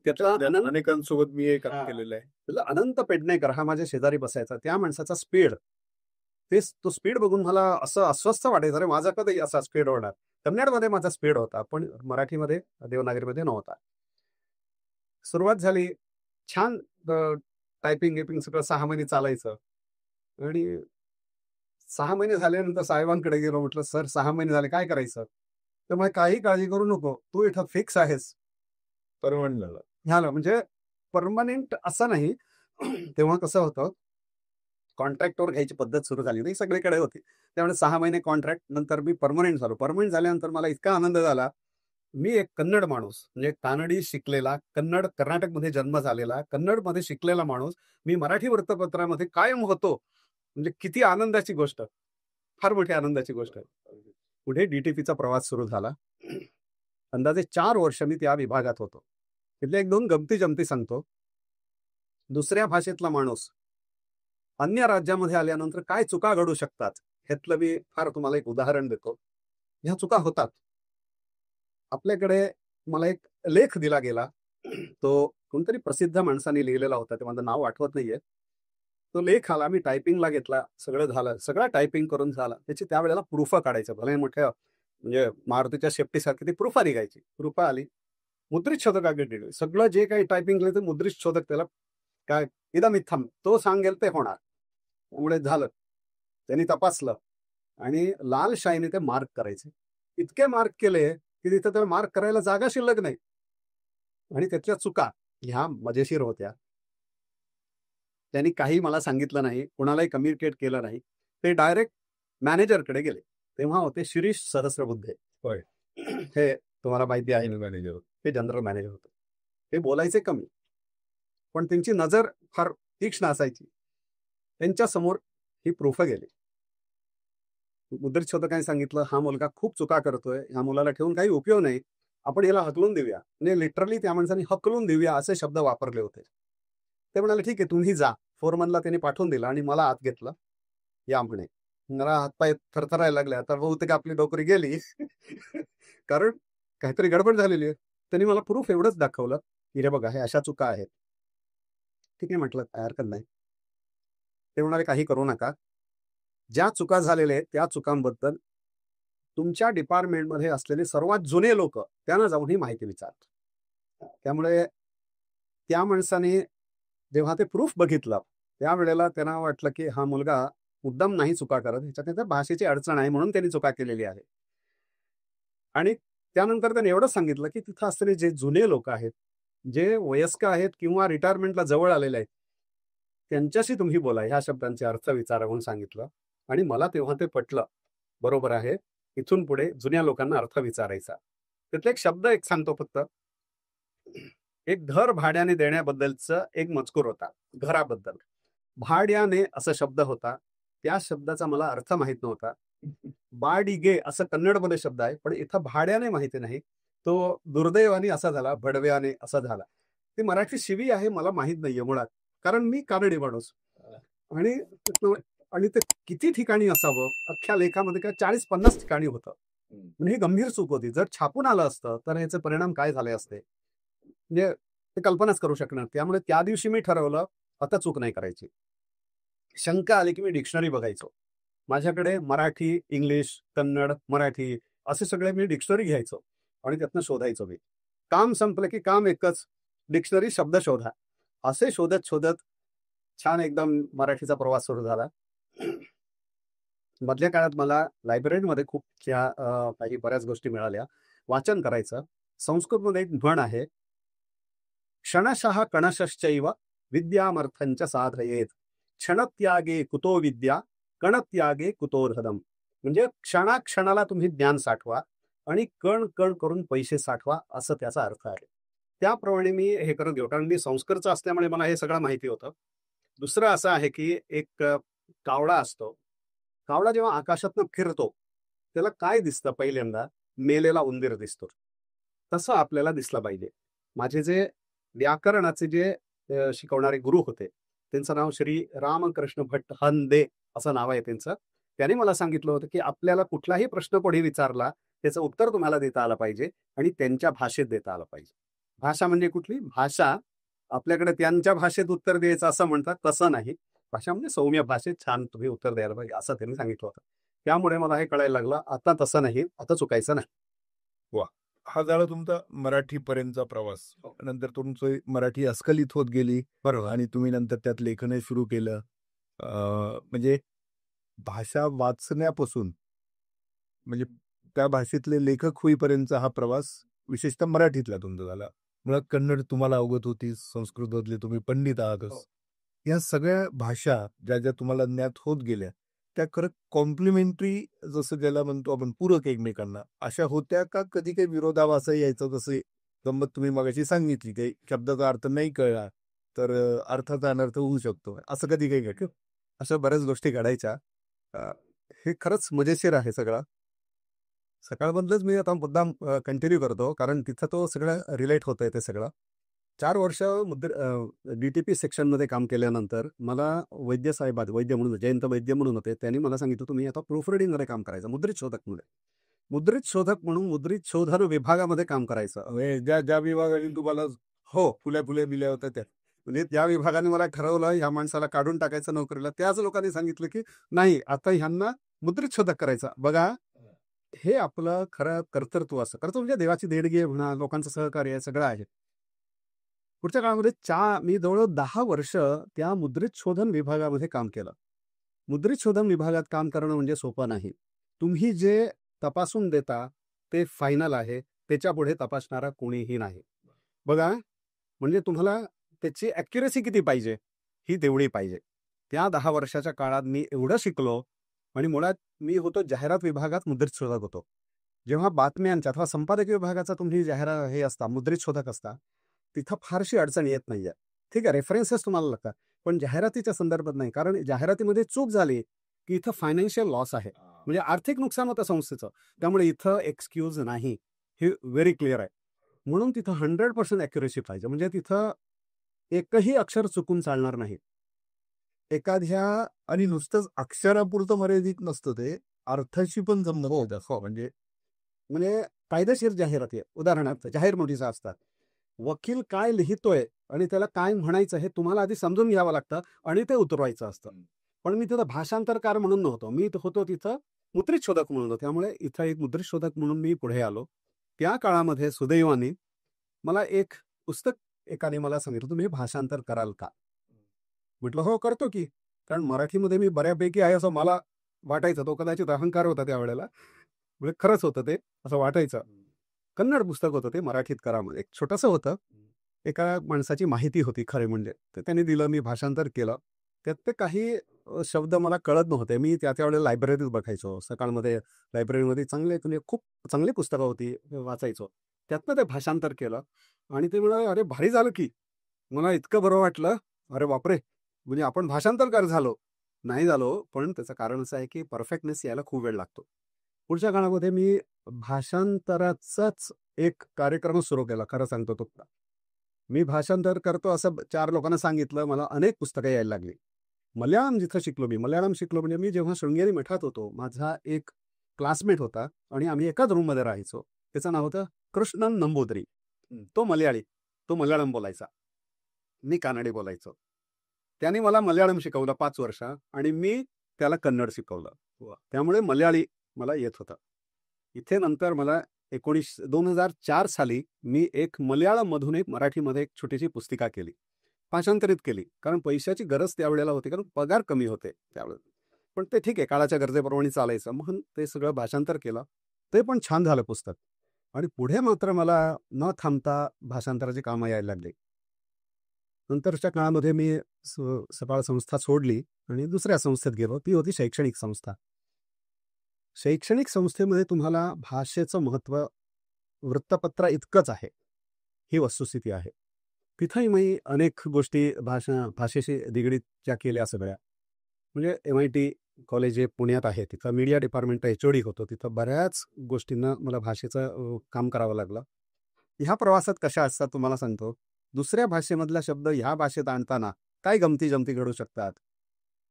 त्यातला अनेकांसोबत मी हे काम केलेलं आहे. त्यातला अनंत पेडणेकर हा माझ्या शेजारी बसायचा. त्या माणसाचा स्पीड, तो स्पीड बघून मला असं अस्वस्थ वाटायचं, अरे माझा कधी असा स्पीड होणार. कन्नडमध्ये माझा स्पीड होता, पण मराठीमध्ये, देवनागरीमध्ये नव्हता. सुरुवात झाली छान. टायपिंग गिपिंग सगळं 6 महिने चालायचं. आणि 6 महिने झाल्यानंतर साहेबांकडे गेलो. म्हटलं, सर 6 महिने झाले, काय करायचं? तर मग काही काळजी करू नको, तू इथं फिक्स आहेस. परमनंट झालं. झालं म्हणजे परमनंट असं नाही. तेव्हा कसं होतं, कॉन्ट्रॅक्टवर घ्यायची पद्धत सुरू झाली होती, सगळीकडे होती. त्यामुळे 6 महिने कॉन्ट्रॅक्ट, नंतर मी परमनंट झालो. परमनंट झाल्यानंतर मला इतका आनंद झाला. मी एक कन्नड माणूस, म्हणजे कानडी शिकलेला, कर्नाटकमध्ये जन्म झालेला, कन्नडमध्ये शिकलेला माणूस, मी मराठी वृत्तपत्रामध्ये कायम होतो. म्हणजे किती आनंदाची गोष्ट, फार मोठी आनंदाची गोष्ट. पुढे डी-टी-पीचा प्रवास सुरू झाला. अंदाजे 4 वर्ष मी त्या विभागात होतो. तिथल्या 1-2 गमती-जमती सांगतो. दुसऱ्या भाषेतला माणूस अन्य राज्यामध्ये आल्यानंतर काय चुका घडू शकतात, ह्यातलं मी फार तुम्हाला एक उदाहरण देतो. ह्या चुका होतात. आपल्याकडे मला एक लेख दिला गेला. तो कोणतरी प्रसिद्ध माणसाने लिहिलेला होता. ते माझं नाव आठवत नाहीये. तो लेख आला, मी टायपिंगला घेतला, सगळं झालं. सगळं टायपिंग करून झालं. त्याची त्यावेळेला प्रूफं काढायचं. भले मोठ्या म्हणजे मारुतीच्या शेपटीसारखी ती प्रूफं निघायची. प्रूफं आली. मुद्रित शोधकाकडे दिली. सगळं जे काही टायपिंग केलं ते मुद्रित शोधक त्याला काय इदम इत्थम तो सांगेल ते होणार. त्यामुळे झालं. त्यांनी तपासलं आणि लाल शाईने ते मार्क करायचे. इतके मार्क केले की तिथं त्याला मार्क करायला जागा शिल्लक नाही. आणि त्याच्या चुका ह्या मजेशीर होत्या. त्यांनी काही मला सांगितलं नाही, कुणालाही कम्युनिकेट केलं नाही. ते डायरेक्ट मॅनेजरकडे गेले. तेव्हा होते शिरीष सहस्रबुद्धे. होय. हे तुम्हाला माहिती आहे. मॅनेजर. ते जनरल मॅनेजर होते. ते बोलायचे कमी, पण त्यांची नजर फार तीक्ष्ण असायची. त्यांच्या समोर ही प्रूफ गेली. मुद्रित शोधकांनी सांगितलं, हा मुलगा खूप चुका करतोय, ह्या मुलाला ठेवून काही उपयोग नाही, आपण याला हकलून देऊया. म्हणजे लिटरली त्या माणसाने हकलून देऊया असे शब्द वापरले होते. ते म्हणाले, ठीक आहे तुम्ही जा. फोरमनला त्यांनी पाठवून दिलं आणि मला आत घेतलं. या म्हणे. मला हातपाय थरथरायला लागले. आता बहुतेक आपली नोकरी गेली. कारण काहीतरी गडबड झालेली आहे. त्यांनी मला प्रूफ एवढंच दाखवलं, की हे बघा हे अशा चुका आहेत. ठीक आहे म्हटलं, काय हरकत नाही. ते म्हणाले, काही करू नका. ज्या चुका झालेल्या आहेत त्या चुकांबद्दल तुमच्या डिपार्टमेंटमध्ये असलेले सर्वात जुने लोक त्यांना जाऊन ही माहिती विचार. त्यामुळे त्या माणसाने जेव्हा ते प्रूफ बघितलं त्यावेळेला त्यांना वाटलं की हा मुलगा मुद्दाम नाही चुका करत, ह्याच्यात भाषेची अडचण आहे म्हणून त्यांनी चुका केलेली आहे. आणि त्यानंतर त्याने एवढंच सांगितलं की तिथं असलेले जे जुने लोक आहेत, जे वयस्क आहेत किंवा रिटायरमेंटला जवळ आलेले आहेत, त्यांच्याशी तुम्ही बोला, ह्या शब्दांचे अर्थ विचारा म्हणून सांगितलं. आणि मला तेव्हा ते पटलं. बरोबर आहे, इथून पुढे जुन्या लोकांना अर्थ विचारायचा. त्यातले एक शब्द एक सांगतो फक्त. एक घर भाड्याने देण्याबद्दलचा एक मजकूर होता, घराबद्दल. भाड्याने असा शब्द होता. त्या शब्दाचा मला अर्थ माहित नव्हता. बाडिगे असं कन्नडमध्ये शब्द आहे, पण इथं भाड्याने माहिती नाही. तो दुर्दैवाने असा झाला, भडव्याने असा झाला. ती मराठी शिवी आहे मला माहित नाहीये मुळात, कारण मी कानडी माणूस. आणि आणि ते किती ठिकाणी असावं, अख्ख्या लेखामध्ये काय 40-50 ठिकाणी होतं. म्हणजे ही गंभीर चूक होती. जर छापून आलं असतं तर याचे परिणाम काय झाले असते, म्हणजे ते कल्पनाच करू शकणार. त्यामुळे त्या दिवशी मी ठरवलं, आता चूक नाही करायची. शंका आली की मी डिक्शनरी बघायचो. माझ्याकडे मराठी, इंग्लिश, कन्नड, मराठी असे सगळे मी डिक्शनरी घ्यायचो आणि त्यातनं शोधायचो मी. काम संपलं की काम एकच, डिक्शनरी शब्द शोधा. असे शोधत शोधत छान एकदम मराठीचा प्रवास सुरू झाला. मधल्या काळात मला लायब्ररीमध्ये खूप काही बऱ्याच गोष्टी मिळाल्या. वाचन करायचं. संस्कृतमध्ये एक म्हण आहे, क्षणशः कणशश्चैव विद्यामर्थंच साधयेत, क्षणत्यागे कुतो विद्या, कणत्यागे कुतो धनम. म्हणजे क्षणाक्षणाला तुम्ही ज्ञान साठवा आणि कण कण करून पैसे साठवा, असं त्याचा अर्थ आहे. त्याप्रमाणे मी हे करत गेलो, कारण मी संस्कृतचं असल्यामुळे मला हे सगळं माहिती होतं. दुसरं असं आहे की एक कावळा असतो. कावळा जेव्हा आकाशातनं फिरतो त्याला काय दिसतं पहिल्यांदा, मेलेला उंदीर दिसतो. तसं आपल्याला दिसलं पाहिजे. माझे जे व्याकरणाचे जे शिकवणारे गुरु होते, त्यांचं नाव श्री रामकृष्ण भट्ट हंदे असं नाव आहे त्यांचं. त्यांनी मला सांगितलं होतं की आपल्याला कुठलाही प्रश्न कोणी विचारला त्याचं उत्तर तुम्हाला देता आलं पाहिजे आणि त्यांच्या भाषेत देता आलं पाहिजे. भाषा म्हणजे कुठली भाषा, आपल्याकडे त्यांच्या भाषेत उत्तर द्यायचं असं म्हणतात, तसं नाही. भाषा म्हणजे सौम्य भाषेत छान तुम्ही उत्तर द्यायला पाहिजे असं त्यांनी सांगितलं होतं. त्यामुळे मला हे कळायला लागलं, आता तसं नाही, आता चुकायचं नाही. वा, हा झाला तुमचा मराठीपर्यंतचा प्रवास. नंतर तुमचं मराठी अस्खलित होत गेली. बरोबर. आणि तुम्ही नंतर त्यात लेखन सुरू केलं. म्हणजे भाषा वाचण्यापासून म्हणजे त्या भाषेतले लेखक होईपर्यंतचा हा प्रवास विशेषतः मराठीतला तुमचा झाला. मुळात कन्नड तुम्हाला अवगत होती, संस्कृतमधले तुम्ही पंडित आहातच. या सगळ्या भाषा ज्या ज्या तुम्हाला ज्ञात होत गेल्या त्या खरं कॉम्प्लिमेंटरी, जसं ज्याला म्हणतो आपण पूरक एकमेकांना, अशा होत्या का कधी काही विरोधाभासही यायचं? जसं गंमत तुम्ही मगाशी सांगितली, काही शब्दाचा अर्थ नाही कळला तर अर्थाचा अनर्थ होऊ शकतो, असं कधी काही घडलं? अशा बऱ्याच गोष्टी घडायच्या. हे खरंच मजेशीर आहे सगळं. सकाळमधलंच मी आता मुद्दाम कंटिन्यू करतो, कारण तिथं तो सगळं रिलेट होतंय ते सगळं. 4 वर्ष DTP सेक्शनमध्ये काम केल्यानंतर मला वैद्य वैद्य म्हणून जयंत वैद्य म्हणून होते. त्यांनी मला सांगितलं तुम्ही आता प्रूफ रिडिंगमध्ये काम करायचं, मुद्रित शोधक म्हणून. मुद्रित शोधक म्हणून मुद्रित शोधन विभागामध्ये काम करायचं. ज्या ज्या विभागाने तुम्हाला फुल्या दिल्या होत्या त्या, म्हणजे त्या विभागाने मला ठरवलं ह्या माणसाला काढून टाकायचं नोकरीला. त्याच लोकांनी सांगितलं की नाही, आता ह्यांना मुद्रित शोधक करायचा. बघा, हे आपलं खरं कर्तृत्व असं कर्तृत्व म्हणजे देवाची देणगी आहे म्हणा, लोकांचं सहकार्य आहे, सगळं आहे. पुढच्या काळामध्ये मी जवळ 10 वर्ष त्या मुद्रित शोधन विभागामध्ये काम केलं. मुद्रित शोधन विभागात काम करणं म्हणजे सोपं नाही. तुम्ही जे तपासून देता ते फायनल आहे. त्याच्यापुढे तपासणारा कोणीही नाही. बघा, म्हणजे तुम्हाला त्याची ॲक्युरसी किती पाहिजे, ही तेवढी पाहिजे. त्या 10 वर्षाच्या काळात मी एवढं शिकलो आणि मुळात मी होतो जाहिरात विभागात मुद्रित शोधक होतो. जेव्हा बातम्यांच्या अथवा संपादकीय विभागाचा तुम्ही हे असता, मुद्रित शोधक असता, तिथं फारशी अडचण येत नाहीये. ठीक आहे, रेफरन्सेस तुम्हाला लागतात. पण जाहिरातीच्या संदर्भात नाही. कारण जाहिरातीमध्ये चूक झाली, की इथं फायनान्शियल लॉस आहे. म्हणजे आर्थिक नुकसान होतं संस्थेचं. त्यामुळे इथं एक्सक्यूज नाही. हे व्हेरी क्लिअर आहे. म्हणून तिथं 100% ॲक्युरसी पाहिजे. म्हणजे तिथं एकही अक्षर चुकून चालणार नाही. एखाद्या आणि नुसतंच अक्षरापुरतं मर्यादित नसतं ते, अर्थाशी पण जमलं पाहिजे. हो, म्हणजे म्हणजे कायदेशीर जाहिराती आहे. उदाहरणार्थ जाहीर नोटिसा असतात. वकील काय लिहितोय आणि त्याला काय म्हणायचं हे तुम्हाला आधी समजून घ्यावं लागतं आणि ते उतरवायचं असतं. पण मी तिथं भाषांतरकार म्हणून नव्हतो. मी होतो तिथं मुद्रित शोधक म्हणून होतो. त्यामुळे इथं एक मुद्रित शोधक म्हणून मी पुढे आलो. त्या काळामध्ये सुदैवाने मला एक पुस्तक एकाने मला सांगितलं, "तुम्ही भाषांतर कराल का?" म्हटलं, "हो, करतो की." कारण मराठीमध्ये मी बऱ्यापैकी आहे असं मला वाटायचं. तो कदाचित अहंकार होता त्यावेळेला. म्हणजे खरंच होतं ते, असं वाटायचं. कन्नड पुस्तक होतं ते, मराठीत करा म्हणून. एक छोटंसं होतं. एका माणसाची माहिती होती खरे म्हणजे. तर त्याने दिलं, मी भाषांतर केलं. त्यात ते काही शब्द मला कळत नव्हते. मी त्यावेळेला लायब्ररीत बघायचो. सकाळमध्ये लायब्ररीमध्ये म्हणजे खूप चांगली पुस्तकं होती, ते वाचायचो. त्यातनं ते भाषांतर केलं आणि ते म्हणाले, "अरे भारी झालं की." मला इतकं बरं वाटलं. अरे बापरे! म्हणजे आपण भाषांतरकार झालो. नाही झालो, पण त्याचं कारण असं आहे की परफेक्टनेस यायला खूप वेळ लागतो. पुढच्या काळामध्ये मी भाषांतराचाच एक कार्यक्रम सुरू केला, खरं सांगतो तुम्हाला. मी भाषांतर करतो असं 4 लोकांना सांगितलं. मला अनेक पुस्तकं यायला लागली. मल्याळम जिथं शिकलो मी, मल्याळम शिकलो म्हणजे मी जेव्हा शृंगेरी मठात होतो, माझा एक क्लासमेट होता आणि आम्ही एकाच रूममध्ये राहायचो. त्याचं नाव होतं कृष्णन नंबूदरी. तो मल्याळी, तो मल्याळम बोलायचा. मी कानडी बोलायचो. त्याने मला मल्याळम शिकवलं 5 वर्ष आणि मी त्याला कन्नड शिकवलं. त्यामुळे मल्याळी मला येत होतं. इथे नंतर मला 2004 साली मी एक मल्याळममधून एक मराठीमध्ये एक छोटीशी पुस्तिका केली. भाषांतरित केली. कारण पैशाची गरज त्यावेळेला होती, कारण पगार कमी होते त्यावेळेला. पण ते ठीक आहे, काळाच्या गरजेप्रमाणे चालायचं. म्हणून ते सगळं भाषांतर केलं. ते पण छान झालं पुस्तक. आणि पुढे मात्र मला न थांबता भाषांतराची कामं यायला लागली. नंतरच्या काळामध्ये मी सकाळ संस्था सोडली आणि दुसऱ्या संस्थेत गेलो. ती होती शैक्षणिक संस्था. शैक्षणिक संस्थेमध्ये तुम्हाला भाषेचं महत्त्व वृत्तपत्रा इतकंच आहे, ही वस्तुस्थिती आहे. तिथंही मी अनेक गोष्टी भाषेशी निगडीतच्या केल्या सगळ्या. म्हणजे MIT कॉलेज जे पुण्यात आहे, तिथं मीडिया डिपार्टमेंटचा HOD होतो. तिथं बऱ्याच गोष्टींना मला भाषेचं काम करावं लागलं. ह्या प्रवासात कशा असतात तुम्हाला सांगतो. दुसऱ्या भाषेमधला शब्द ह्या भाषेत आणताना काय गमती-जमती घडू शकतात.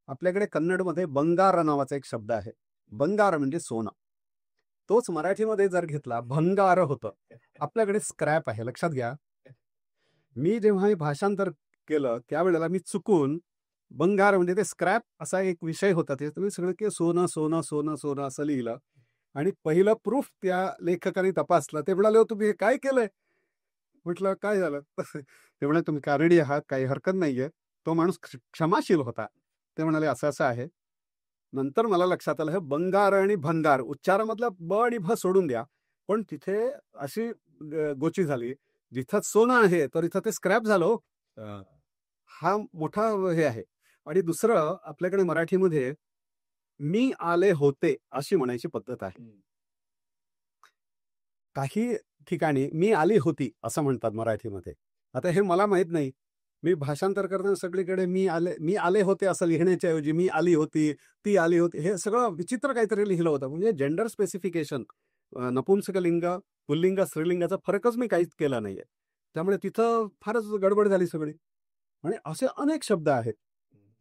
आपल्याकडे कन्नडमध्ये बंगार नावाचा एक शब्द आहे. बंगार म्हणजे सोनं. तोच मराठीमध्ये जर घेतला, भंगार होतं. आपल्याकडे स्क्रॅप आहे, लक्षात घ्या. मी जेव्हा हे भाषांतर केलं, त्यावेळेला मी चुकून बंगार म्हणजे ते स्क्रॅप असा एक विषय होता. त्याच्यात मी सगळं की सोनं, सोनं, सोनं, सोनं असं लिहिलं आणि पहिलं प्रूफ त्या लेखकाने तपासलं. ते म्हणाले, "हो, तुम्ही हे काय केलंय?" म्हटलं, "काय झालं?" ते म्हणाले, "तुम्ही कानडी आहात, काही हरकत नाहीये." तो माणूस क्षमाशील होता. ते म्हणाले, "असं-असं आहे." नंतर मला लक्षात आलं, हे बंगार आणि भंगार उच्चारामधला ब आणि भ सोडून द्या. पण तिथे अशी गोची झाली, जिथं सोनं आहे, तर इथं ते स्क्रॅप झालं हो. हा मोठा हे आहे. आणि दुसरं आपल्याकडे मराठीमध्ये "मी आले होते" अशी म्हणायची पद्धत आहे. काही ठिकाणी "मी आली होती" असं म्हणतात मराठीमध्ये. आता हे मला माहीत नाही. मी भाषांतर करताना सगळीकडे मी आले होते असं लिहिण्याच्या ऐवजी "मी आली होती, ती आली होती" हे सगळं विचित्र काहीतरी लिहिलं होतं. म्हणजे जेंडर स्पेसिफिकेशन, नपुंसकलिंग, पुल्लिंग, स्त्रीलिंगाचा फरकच मी काहीच केला नाहीये. त्यामुळे तिथं फारच गडबड झाली सगळी. आणि असे अनेक शब्द आहेत.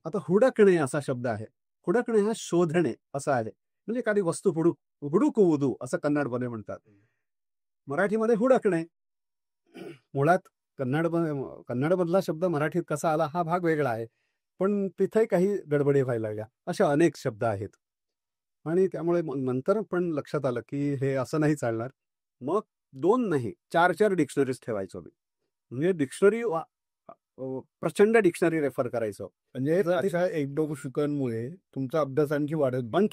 आता हुडकणे असा शब्द आहे. हुडकणे हा शोधणे असा आहे. म्हणजे एखादी वस्तू हुडुकुವುದು असं कन्नडमध्ये म्हणतात. मराठीमध्ये हुडकणे. मुळात कन्नडमधला शब्द मराठीत कसा आला हा भाग वेगळा आहे. पण तिथे काही गडबडी व्हायला लागल्या. असे अनेक शब्द आहेत. आणि त्यामुळे मग नंतर पण लक्षात आलं, की हे असं नाही चालणार. मग 2 नाही 4-4 डिक्शनरीज ठेवायचो मी. म्हणजे डिक्शनरी प्रचंड डिक्शनरी रेफर करायचो. म्हणजे अशा एकडोकशुकांमुळे तुमचा अभ्यास आणखी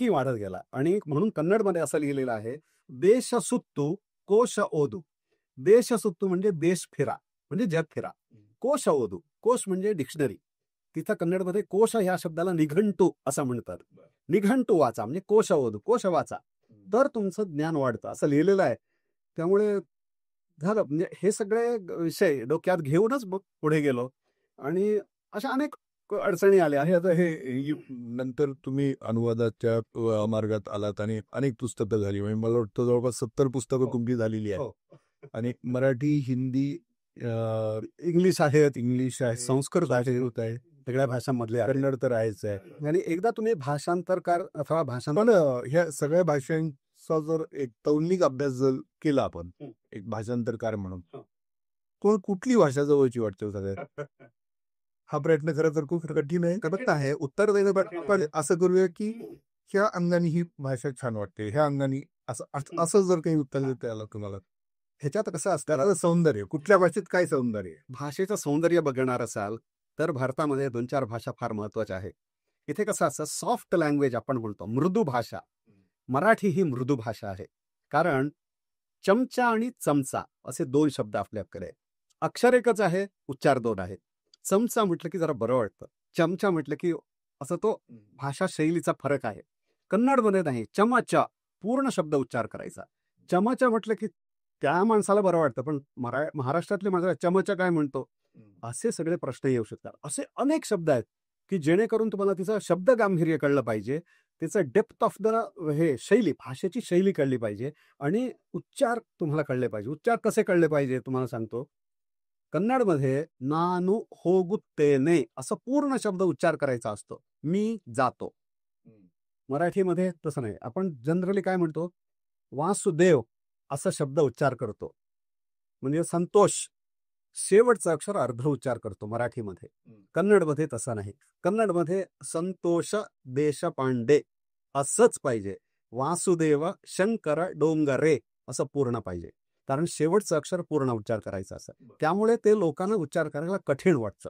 वाढत गेला. आणि म्हणून कन्नडमध्ये असं लिहिलेलं आहे, देश सुत्तू कोश ओदू. देश सुत्तू म्हणजे देश फिरा, म्हणजे जग फिरा. कोश ओदू, कोश म्हणजे डिक्शनरी. तिथं कन्नडमध्ये कोश ह्या शब्दाला निघंटू असं म्हणतात. निघंटू वाचा म्हणजे कोश ओदू, कोश वाचा, तर तुमचं ज्ञान वाढतं असं लिहिलेलं आहे. त्यामुळे झालं, म्हणजे हे सगळे विषय डोक्यात घेऊनच मग पुढे गेलो आणि अशा अनेक अडचणी आल्या. आणि आता हे नंतर तुम्ही अनुवादाच्या मार्गात आलात आणि अनेक पुस्तकं झाली. म्हणजे मला वाटतं जवळपास 70 पुस्तकं तुमची झालेली आहेत. आणि मराठी, हिंदी, इंग्लिश आहे, इंग्लिश आहे, संस्कृत आहे, संस्कृत आहे, सगळ्या भाषांमधले आहे. कन्नड तर आहेच आहे. आणि एकदा तुम्ही भाषांतरकार अथवा पण ह्या सगळ्या भाषांचा जर एक तौलनिक अभ्यास जर केला आपण एक भाषांतरकार म्हणून, तर कुठली भाषा जवळची वाटते सगळ्यात? हा प्रयत्न खरं तर खूप कठीण आहे. कळत आहे उत्तर देणं, पण असं करूया की ह्या अंगाने ही भाषा छान वाटते, ह्या अंगाने असं जर काही उत्तर देता आलं तुम्हाला, ह्याच्यात कसं असतं, त्याला सौंदर्य कुठल्या भाषेत काय सौंदर्य आहे? भाषेचं सौंदर्य बघणार असाल तर भारतामध्ये 2-4 भाषा फार महत्वाच्या आहेत. इथे कसं असतं, सॉफ्ट लँग्वेज आपण बोलतो, मृदू भाषा. मराठी ही मृदू भाषा आहे. कारण चमचा आणि चमचा असे 2 शब्द आपल्याकडे आहेत. अक्षर एकच आहे, उच्चार 2 आहेत. चमचा म्हटलं की जरा बरं वाटतं, चमचा म्हटलं की असं तो भाषा शैलीचा फरक आहे. कन्नडमध्ये नाही, चमचा पूर्ण शब्द उच्चार करायचा. चमचा म्हटलं की त्या माणसाला बरं वाटतं, पण महाराष्ट्रातले माणसं चमचा काय म्हणतो, असे सगळे प्रश्न येऊ शकतात. असे अनेक शब्द आहेत की जेणेकरून तुम्हाला तिचं शब्द गांभीर्य कळलं पाहिजे, त्याचं डेप्थ ऑफ द शैली, भाषेची शैली कळली पाहिजे आणि उच्चार तुम्हाला कळले पाहिजे. उच्चार कसे कळले पाहिजे तुम्हाला सांगतो. कन्नडमध्ये नानु होगुत्तेने असं पूर्ण शब्द उच्चार करायचा असतो, मी जातो. मराठीमध्ये तसं नाही. आपण जनरली काय म्हणतो, वासुदेव असा शब्द उच्चार करतो, म्हणजे संतोष शेवटचा अक्षर अर्ध उच्चार करतो मराठीमध्ये. कन्नडमध्ये तसं नाही. कन्नडमध्ये संतोष देशपांडे असंच पाहिजे. वासुदेव शंकर डोंगरे असं पूर्ण पाहिजे, कारण शेवटचं अक्षर पूर्ण उच्चार करायचा असं. त्यामुळे ते लोकांना उच्चार करायला कठीण वाटतं.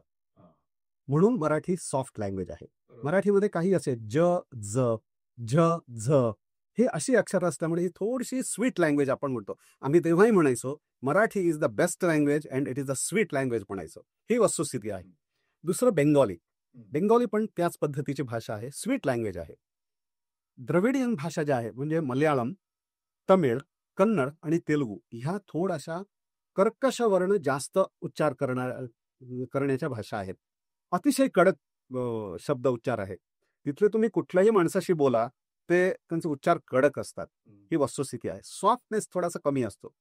म्हणून मराठी सॉफ्ट लँग्वेज आहे. मराठीमध्ये काही असे ज ज झ झ हे अशी अक्षर असल्यामुळे ही थोडीशी स्वीट लँग्वेज आपण म्हणतो. आम्ही तेव्हाही म्हणायचो Marathi is the best language and it is the sweet language म्हणायचो. ही वस्तुस्थिती आहे. दुसरं बेंगॉली. बेंगॉली पण त्याच पद्धतीची भाषा आहे, स्वीट लँग्वेज आहे. द्रविडियन भाषा ज्या आहेत म्हणजे मल्याळम, तमिळ, कन्नड आणि तेलुगू ह्या थोड्याशा कर्कश वर्ण जास्त उच्चार करण्याच्या भाषा आहेत. अतिशय कडक शब्द उच्चार आहे. तिथले तुम्ही कुठल्याही माणसाशी बोला, ते त्यांचे उच्चार कडक असतात. ही वस्तुस्थिती आहे. सॉफ्टनेस थोडासा कमी असतो.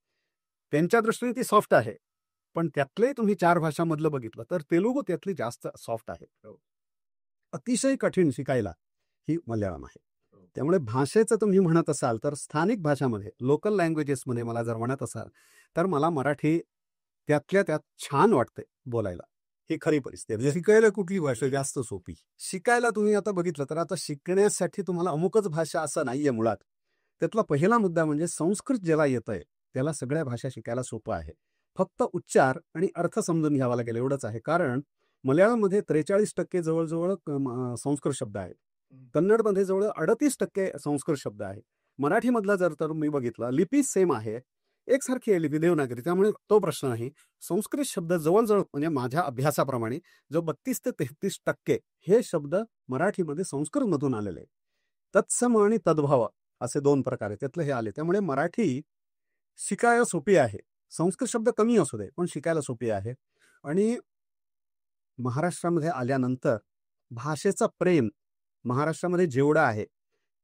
त्यांच्या दृष्टीने ती सॉफ्ट आहे, पण त्यातले तुम्ही 4 भाषांमधलं बघितलं तर तेलुगू त्यातली जास्त सॉफ्ट आहे. अतिशय कठीण शिकायला ही मल्याळम आहे. त्यामुळे भाषेचं तुम्ही म्हणत असाल तर स्थानिक भाषामध्ये, लोकल लँग्वेजेसमध्ये मला जर म्हणत असाल तर मला मराठी त्यातल्या त्यात छान वाटते बोलायला. ही खरी परिस्थिती आहे. शिकायला कुठली भाषा जास्त सोपी? शिकायला तुम्ही आता बघितलं तर आता शिकण्यासाठी तुम्हाला अमुकच भाषा असं नाहीये मुळात. त्यातला पहिला मुद्दा म्हणजे संस्कृत ज्याला येतंय त्याला सगळ्या भाषा शिकायला सोपं आहे. फक्त उच्चार आणि अर्थ समजून घ्यावा लागेल एवढंच आहे. कारण मल्याळममध्ये 43% जवळजवळ संस्कृत शब्द आहेत. कन्नडमध्ये जवळ 38% संस्कृत शब्द आहेत. मराठीमधला जर तर मी बघितला, लिपी सेम आहे, एकसारखी आहे लिपी देवनागरी, त्यामुळे तो प्रश्न नाही. संस्कृत शब्द जवळजवळ म्हणजे माझ्या अभ्यासाप्रमाणे जो 32 ते 33% हे शब्द मराठीमध्ये संस्कृतमधून आलेले आहे. तत्सम आणि तद्भव असे 2 प्रकार आहेत, त्यातले हे आले. त्यामुळे मराठी शिकायला सोपी आहे. संस्कृत शब्द कमी असू दे पण शिकायला सोपी आहे. आणि महाराष्ट्रामध्ये आल्यानंतर भाषेचा प्रेम महाराष्ट्रामध्ये जेवढा आहे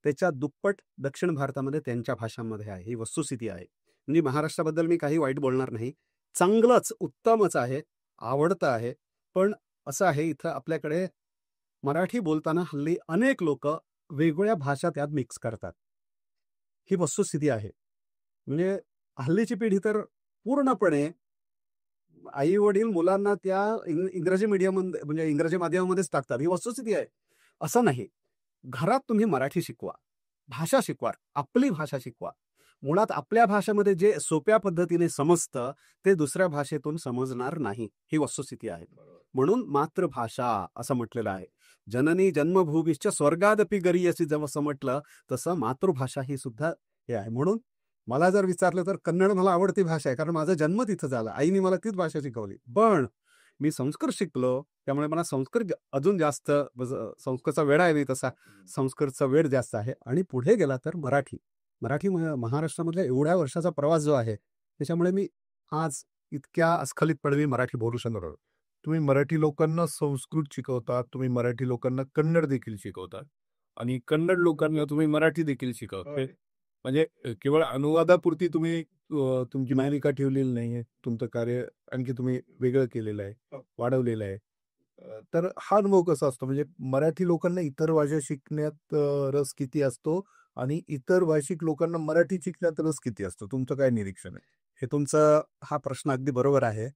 त्याच्या दुप्पट दक्षिण भारतामध्ये त्यांच्या भाषांमध्ये आहे. ही वस्तुस्थिती आहे. म्हणजे महाराष्ट्राबद्दल मी काही वाईट बोलणार नाही, चांगलंच उत्तमच आहे, आवडतं आहे. पण असं आहे, इथं आपल्याकडे मराठी बोलताना हल्ली अनेक लोक वेगवेगळ्या भाषा त्यात मिक्स करतात. ही वस्तुस्थिती आहे. म्हणजे हल्लीची पिढी तर पूर्णपणे आई वडील मुलांना त्या इंग्रजी मीडियम म्हणजे इंग्रजी माध्यमामध्येच टाकतात. ही वस्तुस्थिती आहे. असं नाही. घरात तुम्ही मराठी शिकवा, भाषा शिकवा, आपली भाषा शिकवा. मुळात आपल्या भाषेमध्ये जे सोप्या पद्धतीने समजतं ते दुसऱ्या भाषेतून समजणार नाही, ही वस्तुस्थिती आहे. म्हणून मातृभाषा असं म्हटलेलं आहे. जननी जन्मभूमीश्च स्वर्गादपि गरीयसी जसं म्हटलं तसं मातृभाषा ही सुद्धा हे आहे. म्हणून मला जर विचारलं तर कन्नड मला आवडती भाषा आहे, कारण माझा जन्म तिथं झाला. आईने मला तीच भाषा शिकवली. पण मी संस्कृत शिकलो, त्यामुळे मला संस्कृत अजून जास्त संस्कृतचा वेळ आहे नाही तसा संस्कृतचा वेळ जास्त आहे. आणि पुढे गेला तर मराठी. मराठी महाराष्ट्रामधल्या एवढ्या वर्षाचा प्रवास जो आहे, त्याच्यामुळे मी आज इतक्या अस्खलितपणे मी मराठी बोलू शकतो. तुम्ही मराठी लोकांना संस्कृत शिकवता, तुम्ही मराठी लोकांना कन्नड देखील शिकवता आणि कन्नड लोकांना तुम्ही मराठी देखील शिकवता. म्हणजे केवळ अनुवादापुरती तुम्ही तुमची मालिका ठेवलेली नाहीये. तुमचं कार्य आणखी तुम्ही वेगळं केलेलं आहे, वाढवलेलं आहे. तर हा अनुभव कसा असतो? म्हणजे मराठी लोकांना इतर भाषा शिकण्यात रस किती असतो आणि इतर भाषिक लोकांना मराठी शिकण्यात रस किती असतो? तुमचं काय निरीक्षण आहे? हे तुमचं हा प्रश्न अगदी बरोबर आहे.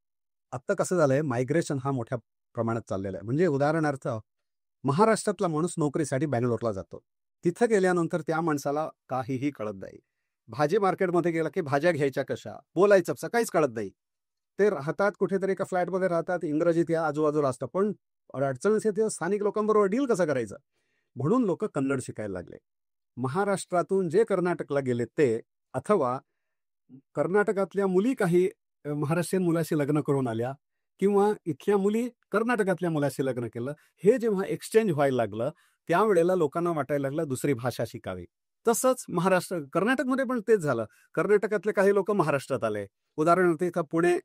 आत्ता कसं झालंय, मायग्रेशन हा मोठ्या प्रमाणात चाललेला आहे. म्हणजे उदाहरणार्थ महाराष्ट्रातला माणूस नोकरीसाठी बंगलोरला जातो. तिथं गेल्यानंतर त्या माणसाला काहीही कळत नाही. भाजी मार्केटमध्ये गेला की भाज्या घ्यायच्या कशा, बोलायचं कसं काहीच कळत नाही. ते राहतात कुठेतरी एका फ्लॅटमध्ये राहतात, इंग्रजी त्या आजूबाजूला असतं, पण अडचणच येते स्थानिक लोकांबरोबर डील कसं करायचं. म्हणून लोक कन्नड शिकायला लागले. महाराष्ट्रातून जे कर्नाटकला गेले ते, अथवा कर्नाटकातल्या मुली काही महाराष्ट्रीयन मुलाशी लग्न करून आल्या, किंवा इथल्या मुली कर्नाटकातल्या मुलाशी लग्न केलं. हे जेव्हा एक्सचेंज व्हायला लागलं त्यावेळेला लोकांना वाटायला लागलं दुसरी भाषा शिकावी. तसंच कर्नाटकमध्ये पण तेच झालं. कर्नाटकातले काही लोक महाराष्ट्रात आले. उदाहरणार्थ इथं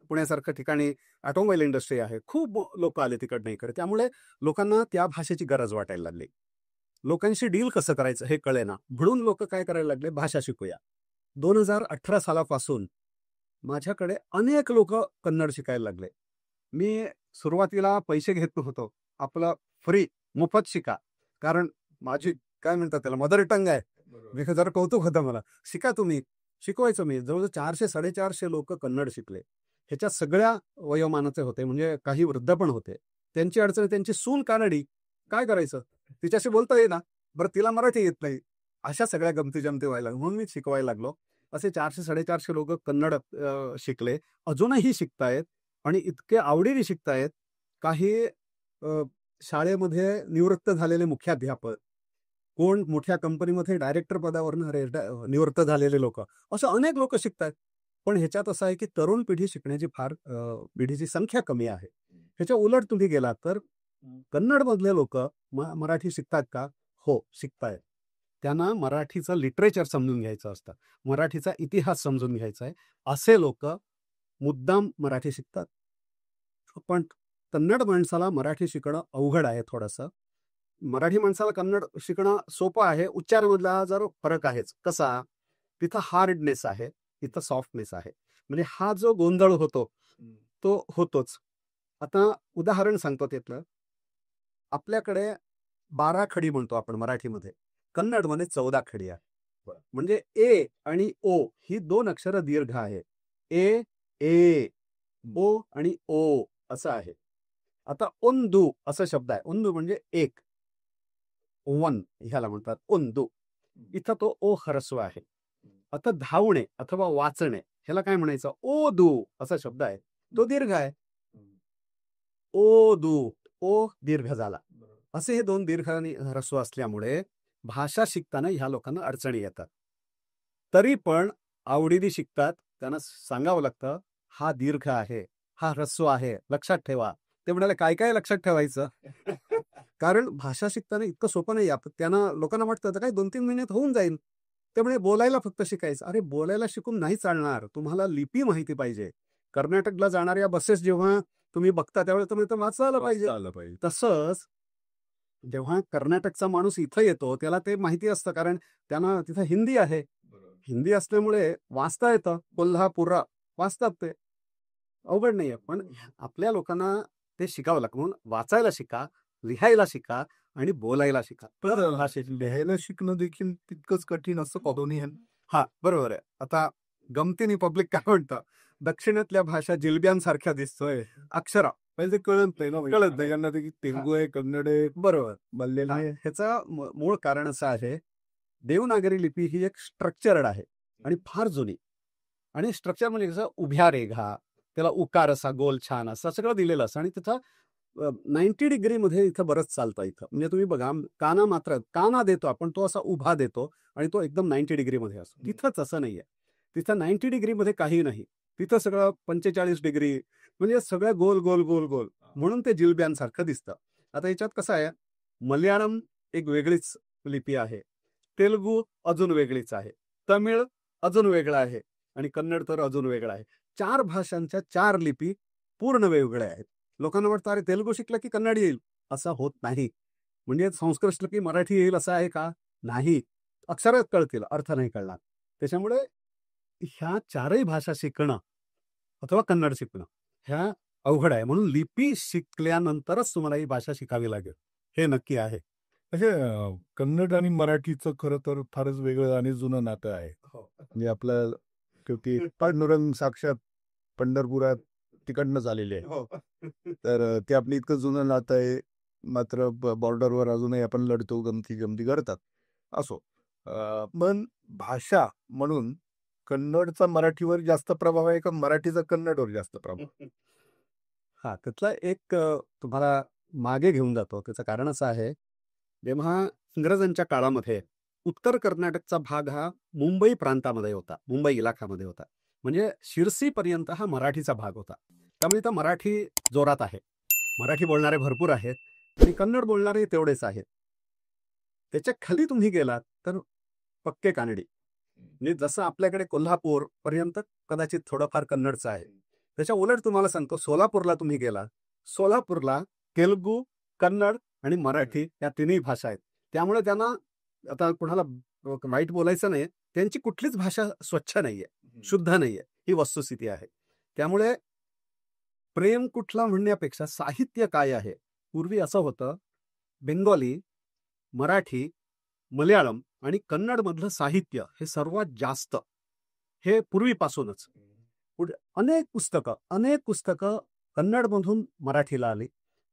पुण्यासारख्या ठिकाणी ऑटोमोबाईल इंडस्ट्री आहे. खूप लोक आले तिकडनं इकडे. त्यामुळे लोकांना त्या भाषेची गरज वाटायला लागली. लोकांशी डील कसं करायचं हे कळेना. म्हणून लोक काय करायला लागले, भाषा शिकूया. 2018 सालापासून माझ्याकडे अनेक लोक कन्नड शिकायला लागले. मी सुरुवातीला पैसे घेत होतो. आपलं फ्री, मोफत शिका. कारण माझी काय म्हणतात त्याला मदर टंग आहे. मी जरा कौतुक होतं मला. शिका तुम्ही. शिकवायचं मी. जवळजवळ 400-450 लोक कन्नड शिकले. ह्याच्यात सगळ्या वयोमानाचे होते, म्हणजे काही वृद्ध पण होते. त्यांची अडचण, त्यांची सून कानडी, काय करायचं, तिच्याशी बोलता येईना, बरं तिला मराठी येत नाही. अशा सगळ्या गमती जमती व्हायला लागल्या. म्हणून मी शिकवायला लागलो. असे 400-450 लोक कन्नड शिकले. अजूनही शिकतायत आणि इतके आवडीने शिकतायत. काही शाळेमध्ये निवृत्त झालेले मुख्याध्यापक, कोण मोठ्या कंपनीमध्ये डायरेक्टर पदावरून निवृत्त झालेले लोक, असं अनेक लोक शिकतायत. पण ह्याच्यात असं आहे की तरुण पिढी शिकण्याची पिढीची संख्या कमी आहे. ह्याच्या उलट तुम्ही गेलात तर कन्नडमधले लोक मराठी शिकतात का? हो, शिकतायत. त्यांना मराठीचं लिटरेचर समजून घ्यायचं असतं, मराठीचा इतिहास समजून घ्यायचा आहे. असे लोक मुद्दाम मराठी शिकतात. पण कन्नड माणसाला मराठी शिकणं अवघड आहे थोडंसं. मराठी माणसाला कन्नड शिकणं सोपं आहे. उच्चारामधला जर फरक आहेच. कसा? तिथं हार्डनेस आहे, तिथं सॉफ्टनेस आहे. म्हणजे हा जो गोंधळ होतो तो होतोच. आता उदाहरण सांगतो त्यातलं. आपल्याकडे 12 खडी म्हणतो आपण मराठीमध्ये. कन्नडमध्ये 14 खडी आहे. म्हणजे ए आणि ओ ही 2 अक्षरं दीर्घ आहे. ए, ओ आणि ओ असं आहे. आता ओंदू असा शब्द आहे. ओंदू म्हणजे एक, वन ह्याला म्हणतात ओंदू. इथं तो ओ ह्रस्व आहे. आता धावणे अथवा वाचणे ह्याला काय म्हणायचं? ओदू असा शब्द आहे. तो दीर्घ आहे. ओदू, ओ दीर्घ झाला. असे हे 2 दीर्घ आणि ह्रस्व असल्यामुळे भाषा शिकताना ह्या लोकांना अडचणी येतात. तरी पण आवडीने शिकतात. त्यांना सांगावं लागतं, हा दीर्घ आहे, हा ह्रस्व आहे, लक्षात ठेवा. ते म्हणाले, काय काय लक्षात ठेवायचं? कारण भाषा शिकताना इतकं सोपं नाही. त्यांना लोकांना वाटतं काय 2-3 महिन्यात होऊन जाईल. त्यामुळे बोलायला फक्त शिकायचं. अरे बोलायला शिकून नाही चालणार. तुम्हाला लिपी माहिती पाहिजे. कर्नाटकला जाणाऱ्या बसेस जेव्हा तुम्ही बघता त्यावेळेस तुम्ही तर वाचायला पाहिजे. तसंच जेव्हा कर्नाटकचा माणूस इथं येतो त्याला ते माहिती असतं, कारण त्यांना तिथं हिंदी आहे. हिंदी असल्यामुळे वाचता येतं. कोल्हापुरा वाचतात ते. अवघड नाहीये. पण आपल्या लोकांना ते शिकावं लागतं. म्हणून वाचायला शिका, लिहायला शिका आणि बोलायला शिका. तर लिहायला शिकणं देखील तितकंच कठीण असतं दोन्ही. हा, बरोबर आहे. आता गमतीने पब्लिक काय म्हणतं, दक्षिणेतल्या भाषा जिलब्यांसारख्या दिसतोय. अक्षरा म्हणजे ते कळत नाही ना, कळत नाही यांना ते तेलुगू आहे, कन्नड आहे, बरोबर मल्याळम आहे. ह्याचं मूळ कारण असं आहे, देवनागरी लिपी ही एक स्ट्रक्चर्ड आहे. आणि फार जुनी. आणि स्ट्रक्चर म्हणजे कसं उभ्या रेघा, त्याला उकार असा गोल छान असं सगळं दिलेलं असतं आणि तिथं 90 डिग्रीमध्ये इथं बरंच चालतं इथं. म्हणजे तुम्ही बघा काना मात्र काना देतो आपण तो असा उभा देतो आणि तो एकदम 90 डिग्रीमध्ये असतो. तिथंच असं नाहीये. तिथं 90 डिग्रीमध्ये काही नाही. तिथं सगळं 45 डिग्री म्हणजे सगळं गोल, गोल, गोल, गोल. म्हणून ते जिलब्यांसारखं दिसतं. आता याच्यात कसं आहे, मल्याळम एक वेगळीच लिपी आहे. तेलुगू अजून वेगळीच आहे. तमिळ अजून वेगळं आहे आणि कन्नड तर अजून वेगळं आहे. 4 भाषांच्या 4 लिपी पूर्ण वेगवेगळ्या आहेत. लोकांना वाटतं अरे तेलुगू शिकलं की कन्नड येईल. असं होत नाही. म्हणजे संस्कृत शिकलं की मराठी येईल असं आहे का? नाही. अक्षरच कळतील, अर्थ नाही कळणार. त्याच्यामुळे ह्या 4ही भाषा शिकणं अथवा कन्नड शिकणं ह्या अवघड आहे. म्हणून लिपी शिकल्यानंतरच तुम्हाला ही भाषा शिकावी लागेल. हे नक्की आहे. म्हणजे कन्नड आणि मराठीचं खरं तर फारच वेगळं आणि जुनं नातं आहे. हो. म्हणजे आपलं शेवटी पांडुरंग साक्षात पंढरपुरात तिकडनं झालेले आहे. हो. तर ते आपलं इतकं जुनं नातं आहे. मात्र बॉर्डरवर अजूनही आपण लढतो, गमती करतात. असो. पण भाषा म्हणून कन्नडचा मराठीवर जास्त प्रभाव आहे का मराठीचा कन्नडवर जास्त प्रभाव? हां, त्यातला एक तुम्हाला मागे घेऊन जातो. त्याचं कारण असं आहे, जेव्हा इंग्रजांच्या काळामध्ये उत्तर कर्नाटकचा भाग हा मुंबई प्रांतामध्ये होता, मुंबई इलाख्यामध्ये होता. म्हणजे शिरसीपर्यंत हा मराठीचा भाग होता. त्यामुळे इथं मराठी जोरात आहे. मराठी बोलणारे भरपूर आहेत आणि कन्नड बोलणारे तेवढेच आहेत. त्याच्या खाली तुम्ही गेलात तर पक्के कानडी. म्हणजे जसं आपल्याकडे कोल्हापूरपर्यंत कदाचित थोडंफार कन्नडचं आहे. त्याच्या उलट तुम्हाला सांगतो सोलापूरला तुम्ही गेला, सोलापूरला तेलुगू, कन्नड आणि मराठी या तिन्ही भाषा आहेत. त्यामुळे त्यांना आता कोणाला वाईट बोलायचं नाही, त्यांची कुठलीच भाषा स्वच्छ नाहीये, शुद्ध नाहीये. ही वस्तुस्थिती आहे. त्यामुळे प्रेम कुठला म्हणण्यापेक्षा साहित्य काय आहे? पूर्वी असं होतं, बेंगॉली, मराठी, मल्याळम आणि कन्नडमधलं साहित्य हे सर्वात जास्त हे पूर्वीपासूनच. पुढे अनेक पुस्तकं कन्नडमधून मराठीला आली,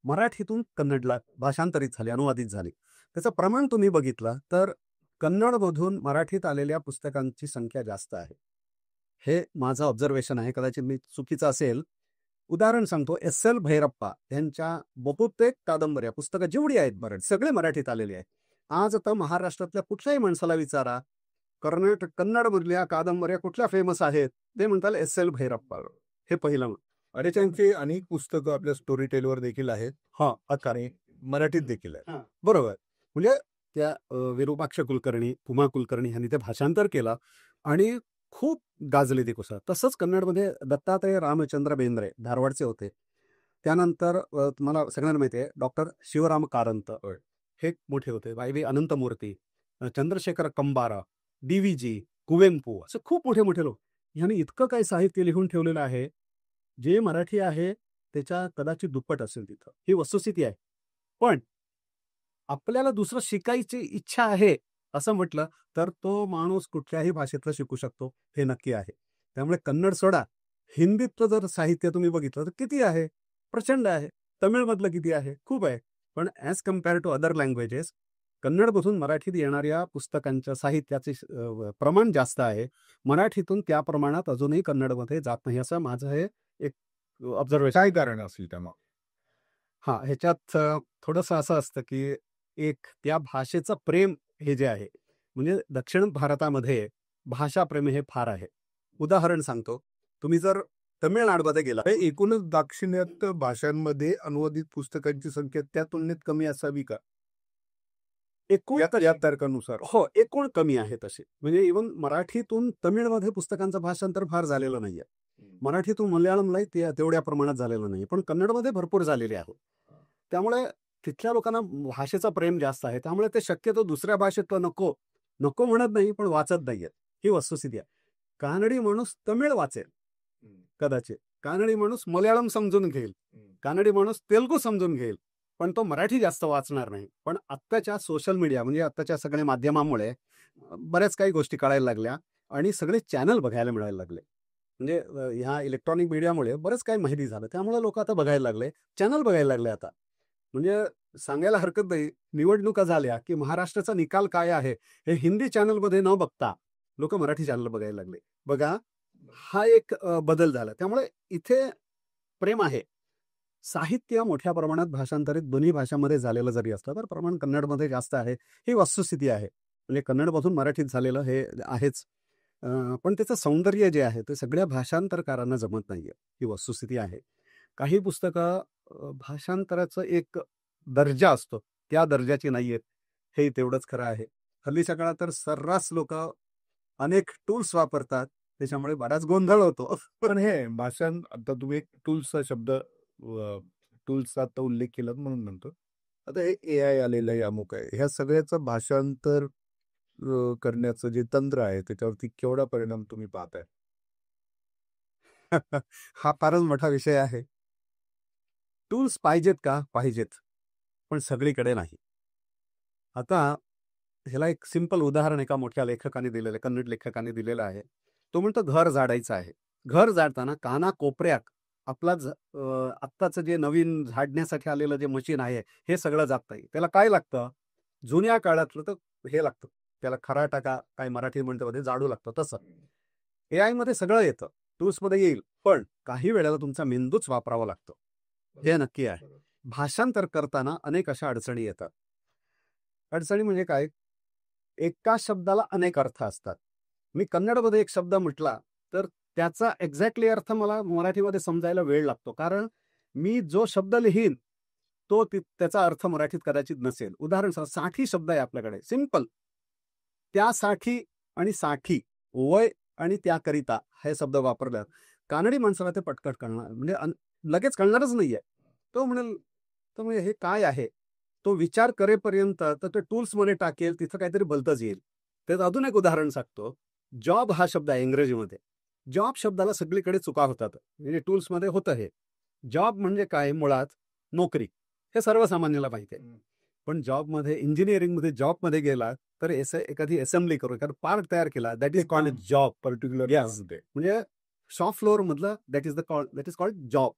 मराठीतून कन्नडला भाषांतरित झाली, अनुवादित झाली. त्याचं प्रमाण तुम्ही बघितलं तर कन्नडमधून मराठीत आलेल्या पुस्तकांची संख्या जास्त आहे. हे माझं ऑब्झर्वेशन आहे, कदाचित मी चुकीचं असेल. उदाहरण सांगतो, एस.एल. भैरप्पा यांच्या बहुतेक कादंबऱ्या, पुस्तकं जेवढी आहेत मराठी, सगळे मराठीत आलेले आहेत. आज आता महाराष्ट्रातल्या कुठल्याही माणसाला विचारा, कन्नडमधल्या कादंबऱ्या कुठल्या फेमस आहेत? ते म्हणतात एस.एल. भैरप्पा. हे पहिलं. आणि त्यांची अनेक पुस्तकं आपल्या स्टोरी टेलवर देखील आहेत. हां, आणि मराठीत देखील आहेत. बरोबर. म्हणजे त्या विरूपाक्ष कुलकर्णी, पुमा कुलकर्णी यांनी ते भाषांतर केलं आणि खूप गाजले ते पुस्तक. तसंच कन्नडमध्ये दत्तात्रय रामचंद्र बेंद्रे धारवाडचे होते. त्यानंतर तुम्हाला सगळ्यांना माहिती आहे डॉक्टर शिवराम कारंत हे मोठे होते. वाय.व्ही. अनंतमूर्ती, चंद्रशेखर कंबारा, डी.व्ही.जी., कुवेंपू असे खूप मोठे लोक. ह्यांनी इतकं काही साहित्य लिहून ठेवलेलं आहे, जे मराठी आहे त्याच्या कदाचित दुप्पट असेल तिथं. ही वस्तुस्थिती आहे. पण आपल्याला दुसरं शिकायची इच्छा आहे असं म्हटलं तर तो माणूस कुठल्याही भाषेतलं शिकू शकतो, हे नक्की आहे. त्यामुळे कन्नड सोडा, हिंदीतलं जर साहित्य तुम्ही बघितलं तर किती आहे? प्रचंड आहे. तमिळमधलं किती आहे? खूप आहे. पण as compare to other languages कन्नडमधून मराठीत येणाऱ्या पुस्तकांच्या साहित्याचे प्रमाण जास्त आहे. मराठीतून त्या प्रमाणात अजूनही कन्नडमध्ये जात नाही, असं माझं हे एक ऑब्झर्वेशन. काय कारण असेल त्यामुळे? हां, ह्याच्यात थोडंसं असं असतं, की एक त्या भाषेचं प्रेम हे जे आहे, म्हणजे दक्षिण भारतामध्ये भाषाप्रेम हे फार आहे. उदाहरण सांगतो, तुम्ही जर तमिळनाडूमध्ये गेला, हे एकूणच दाक्षिणात्य भाषांमध्ये अनुवादित पुस्तकांची संख्या त्या तुलनेत कमी असावी का? एकूण या तर्कानुसार. हो, एकूण कमी आहे तसे. म्हणजे इव्हन मराठीतून तमिळमध्ये पुस्तकांचं भाषांतर फार झालेलं नाहीये. मराठीतून मल्याळमलाही तेवढ्या प्रमाणात झालेलं नाही. पण कन्नडमध्ये भरपूर झालेले आहे. त्यामुळे तिथल्या लोकांना भाषेचं प्रेम जास्त आहे. त्यामुळे ते शक्यतो दुसऱ्या भाषेतलं नको म्हणत नाही, पण वाचत नाहीयेत. ही वस्तुस्थिती आहे. कानडी माणूस तमिळ वाचेल कदाचित. कानडी माणूस मल्याळम समजून घेईल. कानडी माणूस तेलुगू समजून घेईल. पण तो मराठी जास्त वाचणार नाही. पण आत्ताच्या सोशल मीडिया म्हणजे आत्ताच्या सगळ्या माध्यमामुळे बऱ्याच काही गोष्टी कळायला लागल्या आणि सगळे चॅनल बघायला मिळायला लागले. म्हणजे ह्या इलेक्ट्रॉनिक मीडियामुळे बरंच काही माहिती झालं. त्यामुळे लोक आता बघायला लागले, चॅनल बघायला लागले आता. म्हणजे सांगायला हरकत नाही, निवडणुका झाल्या की महाराष्ट्राचा निकाल काय आहे हे हिंदी चॅनलमध्ये न बघता लोक मराठी चॅनल बघायला लागले. बघा, हा एक बदल झाला. त्यामुळे इथे प्रेम आहे. साहित्य मोठ्या प्रमाणात भाषांतरित दोन्ही भाषांमध्ये झालेलं जरी असलं, तर प्रमाण कन्नडमध्ये जास्त आहे. ही वस्तुस्थिती आहे. म्हणजे कन्नडमधून मराठीत झालेलं हे आहेच. पण त्याचं सौंदर्य जे आहे ते सगळ्या भाषांतरकारांना जमत नाहीये. ही वस्तुस्थिती आहे. काही पुस्तकं भाषांतराचं एक दर्जा असतो, त्या दर्जाची नाहीयेत. हे तेवढंच खरं आहे. हल्लीच्या काळात तर सर्रास लोकं अनेक टूल्स वापरतात. त्याच्यामुळे बराच गोंधळ होतो. पण हे भाषण आता तुम्ही एक टूल्सचा शब्द टूल्सचा आता उल्लेख केला म्हणून म्हणतो. आता हे AI आलेलं आहे, अमुक आहे. ह्या सगळ्याचं भाषांतर करण्याचं जे तंत्र आहे त्याच्यावरती केवढा परिणाम तुम्ही पाहताय? हा फारच मोठा विषय आहे. टूल्स पाहिजेत का? पाहिजेत. पण सगळीकडे नाही. आता ह्याला एक सिंपल उदाहरण एका मोठ्या लेखकाने दिलेलं आहे, कन्नड लेखकाने दिलेलं आहे. तो म्हणतो घर झाडायचं आहे. घर झाडताना कानाकोपऱ्यात आपला आत्ताचं जे नवीन झाडण्यासाठी आलेलं जे मशीन आहे, हे सगळं जागता येईल. त्याला काय लागतं? जुन्या काळातलं तर हे लागतं. त्याला खराटा का काय मराठी म्हणतो ते झाडू लागतं तसं. AI मध्ये सगळं येतं. टूल्समध्ये येईल. पण काही वेळेला तुमचा मेंदूच वापरावा लागतो. हे नक्की आहे. भाषांतर करताना अनेक अशा अडचणी येतात. अडचणी म्हणजे काय? एका शब्दाला अनेक अर्थ असतात. मी कन्नडमध्ये एक शब्द म्हटला, तर त्याचा एक्झॅक्टली अर्थ मला मराठीमध्ये समजायला वेळ लागतो. कारण मी जो शब्द लिहीन, तो त्याचा अर्थ मराठीत कदाचित नसेल. उदाहरण 60 शब्द आहे आपल्याकडे. सिंपल. त्यासाठी आणि साठी, वय आणि त्याकरिता हे शब्द वापरल्यात. कानडी माणसाला ते पटकन कळणार म्हणजे लगेच कळणारच नाहीये. तो म्हणेल, तर म्हणजे हे काय आहे? तो विचार करेपर्यंत तर ते टूल्समध्ये टाकेल, तिथं काहीतरी भलतंच येईल. त्यात अजून एक उदाहरण सांगतो. जॉब हा शब्द आहे इंग्रजीमध्ये. जॉब शब्दाला सगळीकडे चुका होतात. म्हणजे टूल्समध्ये होतं हे. जॉब म्हणजे काय? मुळात नोकरी. हे सर्वसामान्याला माहिती आहे. पण जॉबमध्ये इंजिनिअरिंगमध्ये जॉबमध्ये गेला तर एखादी असेंब्ली करू, एखादा पार्ट तयार केला, that is called job. Particular म्हणजे शॉप फ्लोअर मधलं दॅट इज कॉल्ड जॉब.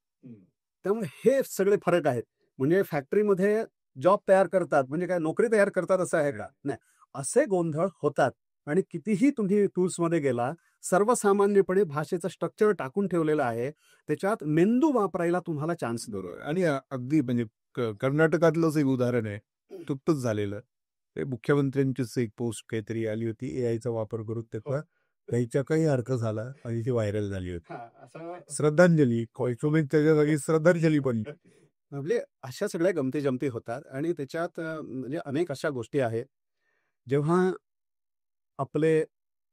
त्यामुळे हे सगळे फरक आहेत. म्हणजे फॅक्टरीमध्ये जॉब तयार करतात म्हणजे काय नोकरी तयार करतात असं आहे का? नाही. असे गोंधळ होतात. आणि कितीही तुम्ही टूल्समध्ये गेला, सर्वसामान्यपणे भाषेचं स्ट्रक्चर टाकून ठेवलेलं आहे. त्याच्यात मेंदू वापरायला तुम्हाला चान्स देतो. बरोबर. आणि अगदी म्हणजे कर्नाटकातलंच एक उदाहरण आहे. नुकतंच झालेलं. ते मुख्यमंत्र्यांचीच एक पोस्ट काहीतरी आली होती. AIचा वापर करून त्याचा काहीच्या काही अर्थ झाला आणि ती व्हायरल झाली होती. श्रद्धांजली त्याच्या जागी श्रद्धांजली पण. म्हणजे अशा सगळ्या गमती-जमती होतात आणि त्याच्यात म्हणजे अनेक अशा गोष्टी आहेत. जेव्हा आपले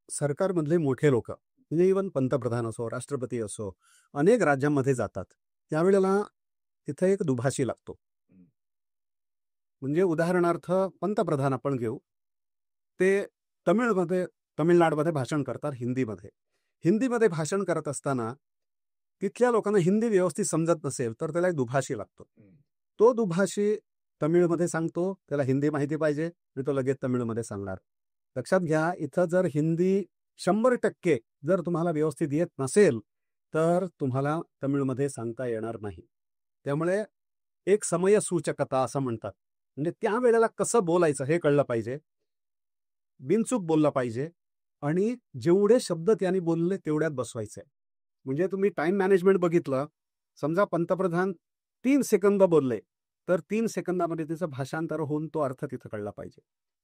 सरकारमधले मोठे लोक म्हणजे इव्हन पंतप्रधान असो, राष्ट्रपती असो, अनेक राज्यांमध्ये जातात. त्यावेळेला तिथे एक दुभाषी लागतो. म्हणजे उदाहरणार्थ पंतप्रधान आपण घेऊ. ते तमिळनाडूमध्ये भाषण करतात हिंदीमध्ये. हिंदीमध्ये भाषण करत असताना तिथल्या लोकांना हिंदी व्यवस्थित समजत नसेल तर त्याला एक दुभाषी लागतो. तो दुभाषी तमिळमध्ये सांगतो, त्याला हिंदी माहिती पाहिजे आणि तो लगेच तमिळमध्ये सांगणार. लक्षात घ्या, इथं जर हिंदी 100% जर तुम्हाला व्यवस्थित येत नसेल तर तुम्हाला तमिळमध्ये सांगता येणार नाही. त्यामुळे एक समयसूचकता असं म्हणतात. म्हणजे त्यावेळेला कसं बोलायचं हे कळलं पाहिजे. बिनचूक बोललं पाहिजे आणि जेवढे शब्द त्यांनी बोलले तेवढ्यात बसवायचे. म्हणजे तुम्ही टाइम मॅनेजमेंट बघितलं, समजा पंतप्रधान 3 सेकंद बोलले, तर 3 सेकंदामध्ये त्याचं भाषांतर होऊन तो अर्थ तिथं कळला पाहिजे.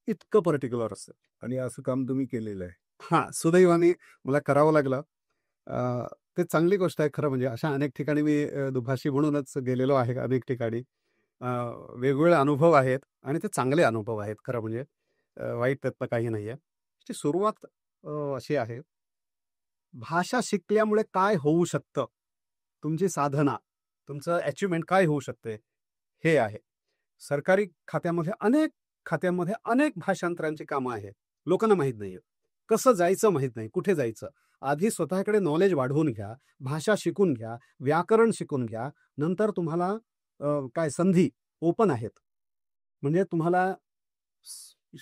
इतकं पर्टिक्युलर असतं. आणि असं काम तुम्ही केलेलं आहे. हां, सुदैवाने मला करावं लागलं. ते चांगली गोष्ट आहे खरं म्हणजे. अशा अनेक ठिकाणी मी दुभाषी म्हणूनच गेलेलो आहे अनेक ठिकाणी. वेगवेगळे अनुभव आहेत आणि ते चांगले अनुभव आहेत खरं म्हणजे. वाईट त्यातलं काही नाही आहे. त्याची सुरुवात अशी आहे. भाषा शिकल्यामुळे काय होऊ शकतं? तुमची साधना, तुमचं अचिव्हमेंट काय होऊ शकते? हे आहे. सरकारी खात्यामध्ये अनेक भाषांतरांची कामं आहेत. लोकांना माहीत नाहीये. कसं जायचं माहीत नाही, कुठे जायचं? आधी स्वतःकडे नॉलेज वाढवून घ्या, भाषा शिकून घ्या, व्याकरण शिकून घ्या. नंतर तुम्हाला काय संधी ओपन आहेत. म्हणजे तुम्हाला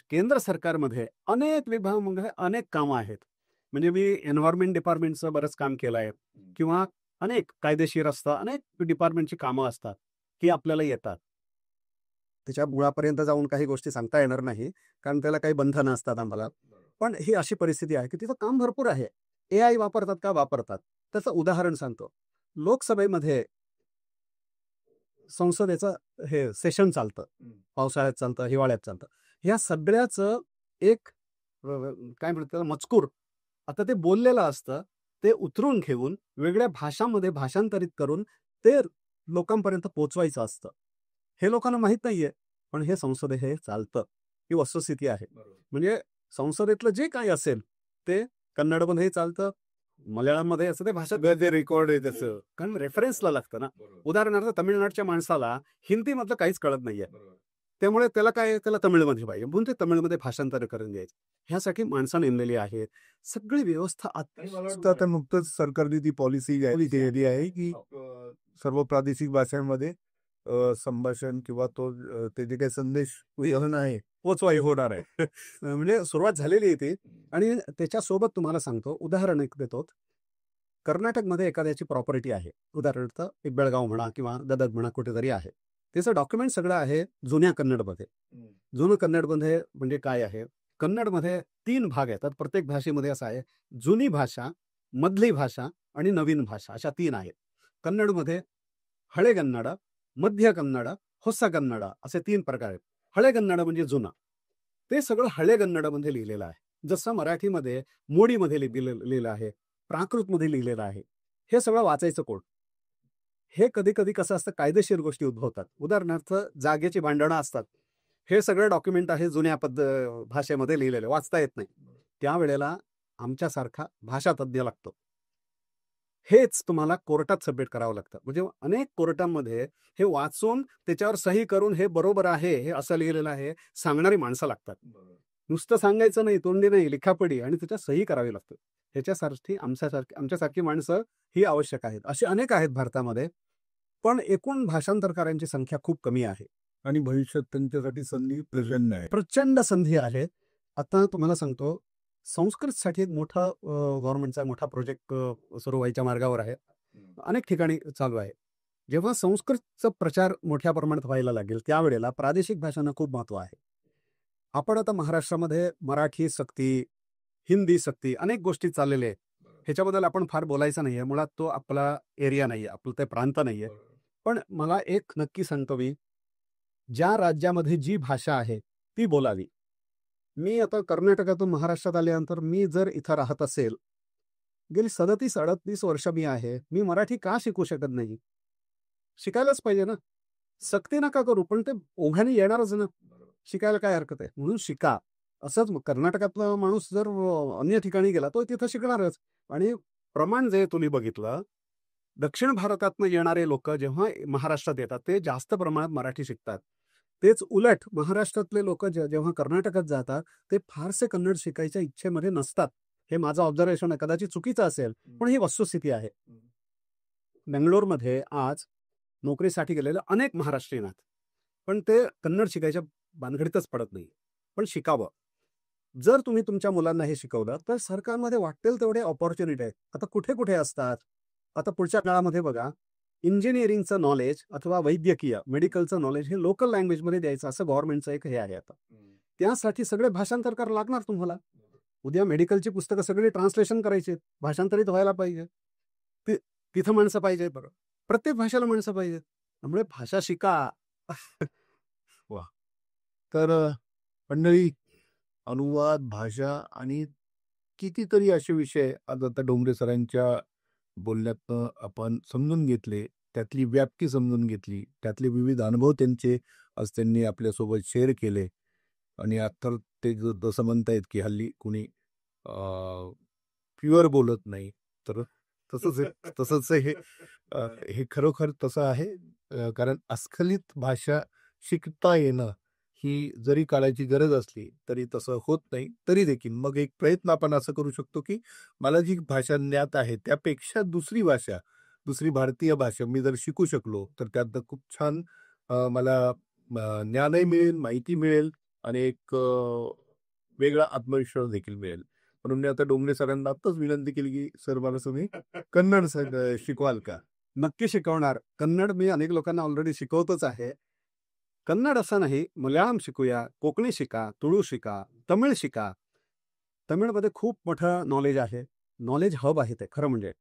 केंद्र सरकारमध्ये अनेक विभागामध्ये अनेक कामं आहेत. म्हणजे मी एन्व्हायरमेंट डिपार्टमेंटचं बरंच काम केलं आहे किंवा अनेक कायदेशीर असतं, अनेक डिपार्टमेंटची कामं असतात, की आपल्याला येतात. त्याच्या मुळापर्यंत जाऊन काही गोष्टी सांगता येणार नाही, कारण त्याला काही बंधनं असतात आम्हाला. पण ही अशी परिस्थिती आहे की तिथं काम भरपूर आहे. AI वापरतात का? वापरतात. त्याचं उदाहरण सांगतो. लोकसभेमध्ये संसदेचं हे सेशन चालतं. पावसाळ्यात चालतं, हिवाळ्यात चालतं. ह्या सगळ्याचं एक काय म्हणतात त्याला मजकूर आता ते बोललेलं असतं. ते उतरून घेऊन वेगळ्या भाषांमध्ये भाषांतरित करून ते लोकांपर्यंत पोहोचवायचं असतं. हे लोकांना माहीत नाहीये. पण हे संसदेत हे चालतं. ही वस्तुस्थिती आहे. म्हणजे संसदेतलं जे काही असेल ते कन्नडमध्येही चालतं, मल्याळममध्ये असं ते भाषा सगळं ते रेकॉर्ड आहे त्याचं. कारण रेफरन्सला लागतं ना. उदाहरणार्थ तमिळनाडूच्या माणसाला हिंदीमधलं काहीच कळत नाहीये. त्यामुळे त्याला काय त्याला तमिळमध्ये पाहिजे म्हणून ते तमिळमध्ये भाषांतर करून घ्यायचं. ह्यासाठी माणसं नेमलेली आहेत. सगळी व्यवस्था आता नुकतंच सरकारने ती पॉलिसी केली आहे की सर्व प्रादेशिक भाषांमध्ये संभाषण किंवा ते जे काही संदेश वहन आहे पोचवाई होणार आहे. म्हणजे सुरुवात झालेली आहे ती. आणि त्याच्यासोबत तुम्हाला सांगतो उदाहरण एक देतो. कर्नाटकमध्ये एखाद्याची प्रॉपर्टी आहे. उदाहरणार्थ एक बेळगाव म्हणा किंवा गदग म्हणा कुठेतरी आहे. त्याचं डॉक्युमेंट सगळं आहे जुन्या कन्नडमध्ये. जुनं कन्नडमध्ये म्हणजे काय आहे? कन्नडमध्ये 3 भाग आहेत. प्रत्येक भाषेमध्ये असं आहे. जुनी भाषा, मधली भाषा आणि नवीन भाषा अशा 3 आहेत. कन्नडमध्ये हळेगन्नड, मध्य कन्नड, ಹೊಸ कन्नड असे 3 प्रकार आहेत. हळेगन्नड म्हणजे जुनं. ते सगळं हळेगन्नडमध्ये लिहिलेलं आहे. जसं मराठीमध्ये मोडीमध्ये लिहिलेलं आहे, प्राकृतमध्ये लिहिलेलं आहे. हे सगळं वाचायचं कोण? हे कधी-कधी कसं असतं कायदेशीर गोष्टी उद्भवतात. उदाहरणार्थ जागेची भांडणं असतात. हे सगळं डॉक्युमेंट आहे जुन्या भाषेमध्ये लिहिलेलं वाचता येत नाही. त्यावेळेला आमच्यासारखा भाषा तज्ञ लागतो. हेच तुम्हाला कोर्टात सबमिट करावं लागतं. म्हणजे अनेक कोर्टांमध्ये हे वाचून त्याच्यावर सही करून हे बरोबर आहे, हे असं लिहिलेलं आहे, सांगणारी माणसं लागतात. नुसतं सांगायचं नाही, तोंडी नाही, लिखापडी आणि त्याच्यात सही करावी लागते. ह्याच्यासाठी आमच्यासारखी माणसं ही आवश्यक आहेत. असे अनेक आहेत भारतामध्ये. पण एकूण भाषांतरकारांची संख्या खूप कमी आहे. आणि भविष्यात त्यांच्यासाठी संधी प्रचंड आहे. प्रचंड संधी आहे. आता तुम्हाला सांगतो संस्कृतसाठी एक मोठा गव्हर्नमेंटचा मोठा प्रोजेक्ट सुरू व्हायच्या मार्गावर आहे. अनेक ठिकाणी चालू आहे. जेव्हा संस्कृतचा प्रचार मोठ्या प्रमाणात व्हायला लागेल त्यावेळेला प्रादेशिक भाषांना खूप महत्त्व आहे. आपण आता महाराष्ट्रामध्ये मराठी सक्ती, हिंदी सक्ती अनेक गोष्टी चाललेल्या आहेत. ह्याच्याबद्दल आपण फार बोलायचं नाहीये. मुळात तो आपला एरिया नाहीये, आपलं ते प्रांत नाहीये. पण मला एक नक्की सांगतो मी, ज्या राज्यामध्ये जी भाषा आहे ती बोलावी. मी आता कर्नाटकातून महाराष्ट्रात आल्यानंतर मी जर इथं राहत असेल, गेली 37-38 वर्ष मी आहे. मी मराठी का शिकू शकत नाही? शिकायलाच पाहिजे ना. सक्ती नका करू, पण ते ओघाने येणारच ना. शिकायला काय हरकत आहे? म्हणून शिका. असंच कर्नाटकातला माणूस जर अन्य ठिकाणी गेला तो तिथं शिकणारच. आणि प्रमाण जे तुम्ही बघितलं, दक्षिण भारतातनं येणारे लोक जेव्हा महाराष्ट्रात येतात ते जास्त प्रमाणात मराठी शिकतात. तेच उलट महाराष्ट्रातले लोक जेव्हा कर्नाटकात जातात ते फारसे कन्नड शिकायच्या इच्छेमध्ये नसतात. हे माझं ऑब्झर्वेशन आहे. कदाचित चुकीचं असेल, पण ही वस्तुस्थिती आहे. बेंगलोरमध्ये आज नोकरीसाठी गेलेले अनेक महाराष्ट्रीयन आहेत. पण ते कन्नड शिकायच्या भानगडीतच पडत नाही. पण शिकावं. जर तुम्ही तुमच्या मुलांना हे शिकवलं तर सरकारमध्ये वाटेल तेवढे ऑपॉर्च्युनिटी आहेत. आता कुठे-कुठे असतात. आता पुढच्या काळामध्ये बघा इंजिनिअरिंगचं नॉलेज अथवा वैद्यकीय मेडिकलचं नॉलेज हे लोकल लँग्वेजमध्ये द्यायचं असं गव्हर्नमेंटचं एक हे आहे आता. त्यासाठी सगळे भाषांतरकार लागणार तुम्हाला. उद्या मेडिकलची पुस्तकं सगळी ट्रान्सलेशन करायची, भाषांतरित व्हायला पाहिजे. तिथं माणसं पाहिजे. बरं, प्रत्येक भाषेला माणसं पाहिजे. त्यामुळे भाषा शिका. वा. तर मंडळी, अनुवाद, भाषा आणि कितीतरी असे विषय आज आता डोंगरे सरांच्या बोलण्यातनं आपण समजून घेतले. त्यातली व्याप्ती समजून घेतली. त्यातले विविध अनुभव आज त्यांनी आपल्यासोबत शेअर केले. आणि आता ते जसं म्हणतायत की हल्ली कुणी प्युअर बोलत नाही, तर तसंच हे खरोखर तसं आहे. कारण अस्खलित भाषा शिकता येणं ही जरी काळाची गरज असली तरी तसं होत नाही. तरी देखील मग एक प्रयत्न आपण असं करू शकतो की मला जी भाषा ज्ञात आहे त्यापेक्षा दुसरी भारतीय भाषा मी जर शिकू शकलो तर त्यात खूप छान मला ज्ञानही मिळेल, माहिती मिळेल आणि एक वेगळा आत्मविश्वास देखील मिळेल. म्हणून मी आता डोंगरे सरांना आत्ताच विनंती केली की सर मला तुम्ही कन्नड शिकवाल का? नक्की शिकवणार. कन्नड मी अनेक लोकांना ऑलरेडी शिकवतच आहे. कन्नड असं नाही, मल्याळम शिकूया, कोकणी शिका, तुळू शिका, तमिळ शिका. तमिळमध्ये खूप मोठं नॉलेज आहे. नॉलेज हब आहे ते खरं म्हणजे.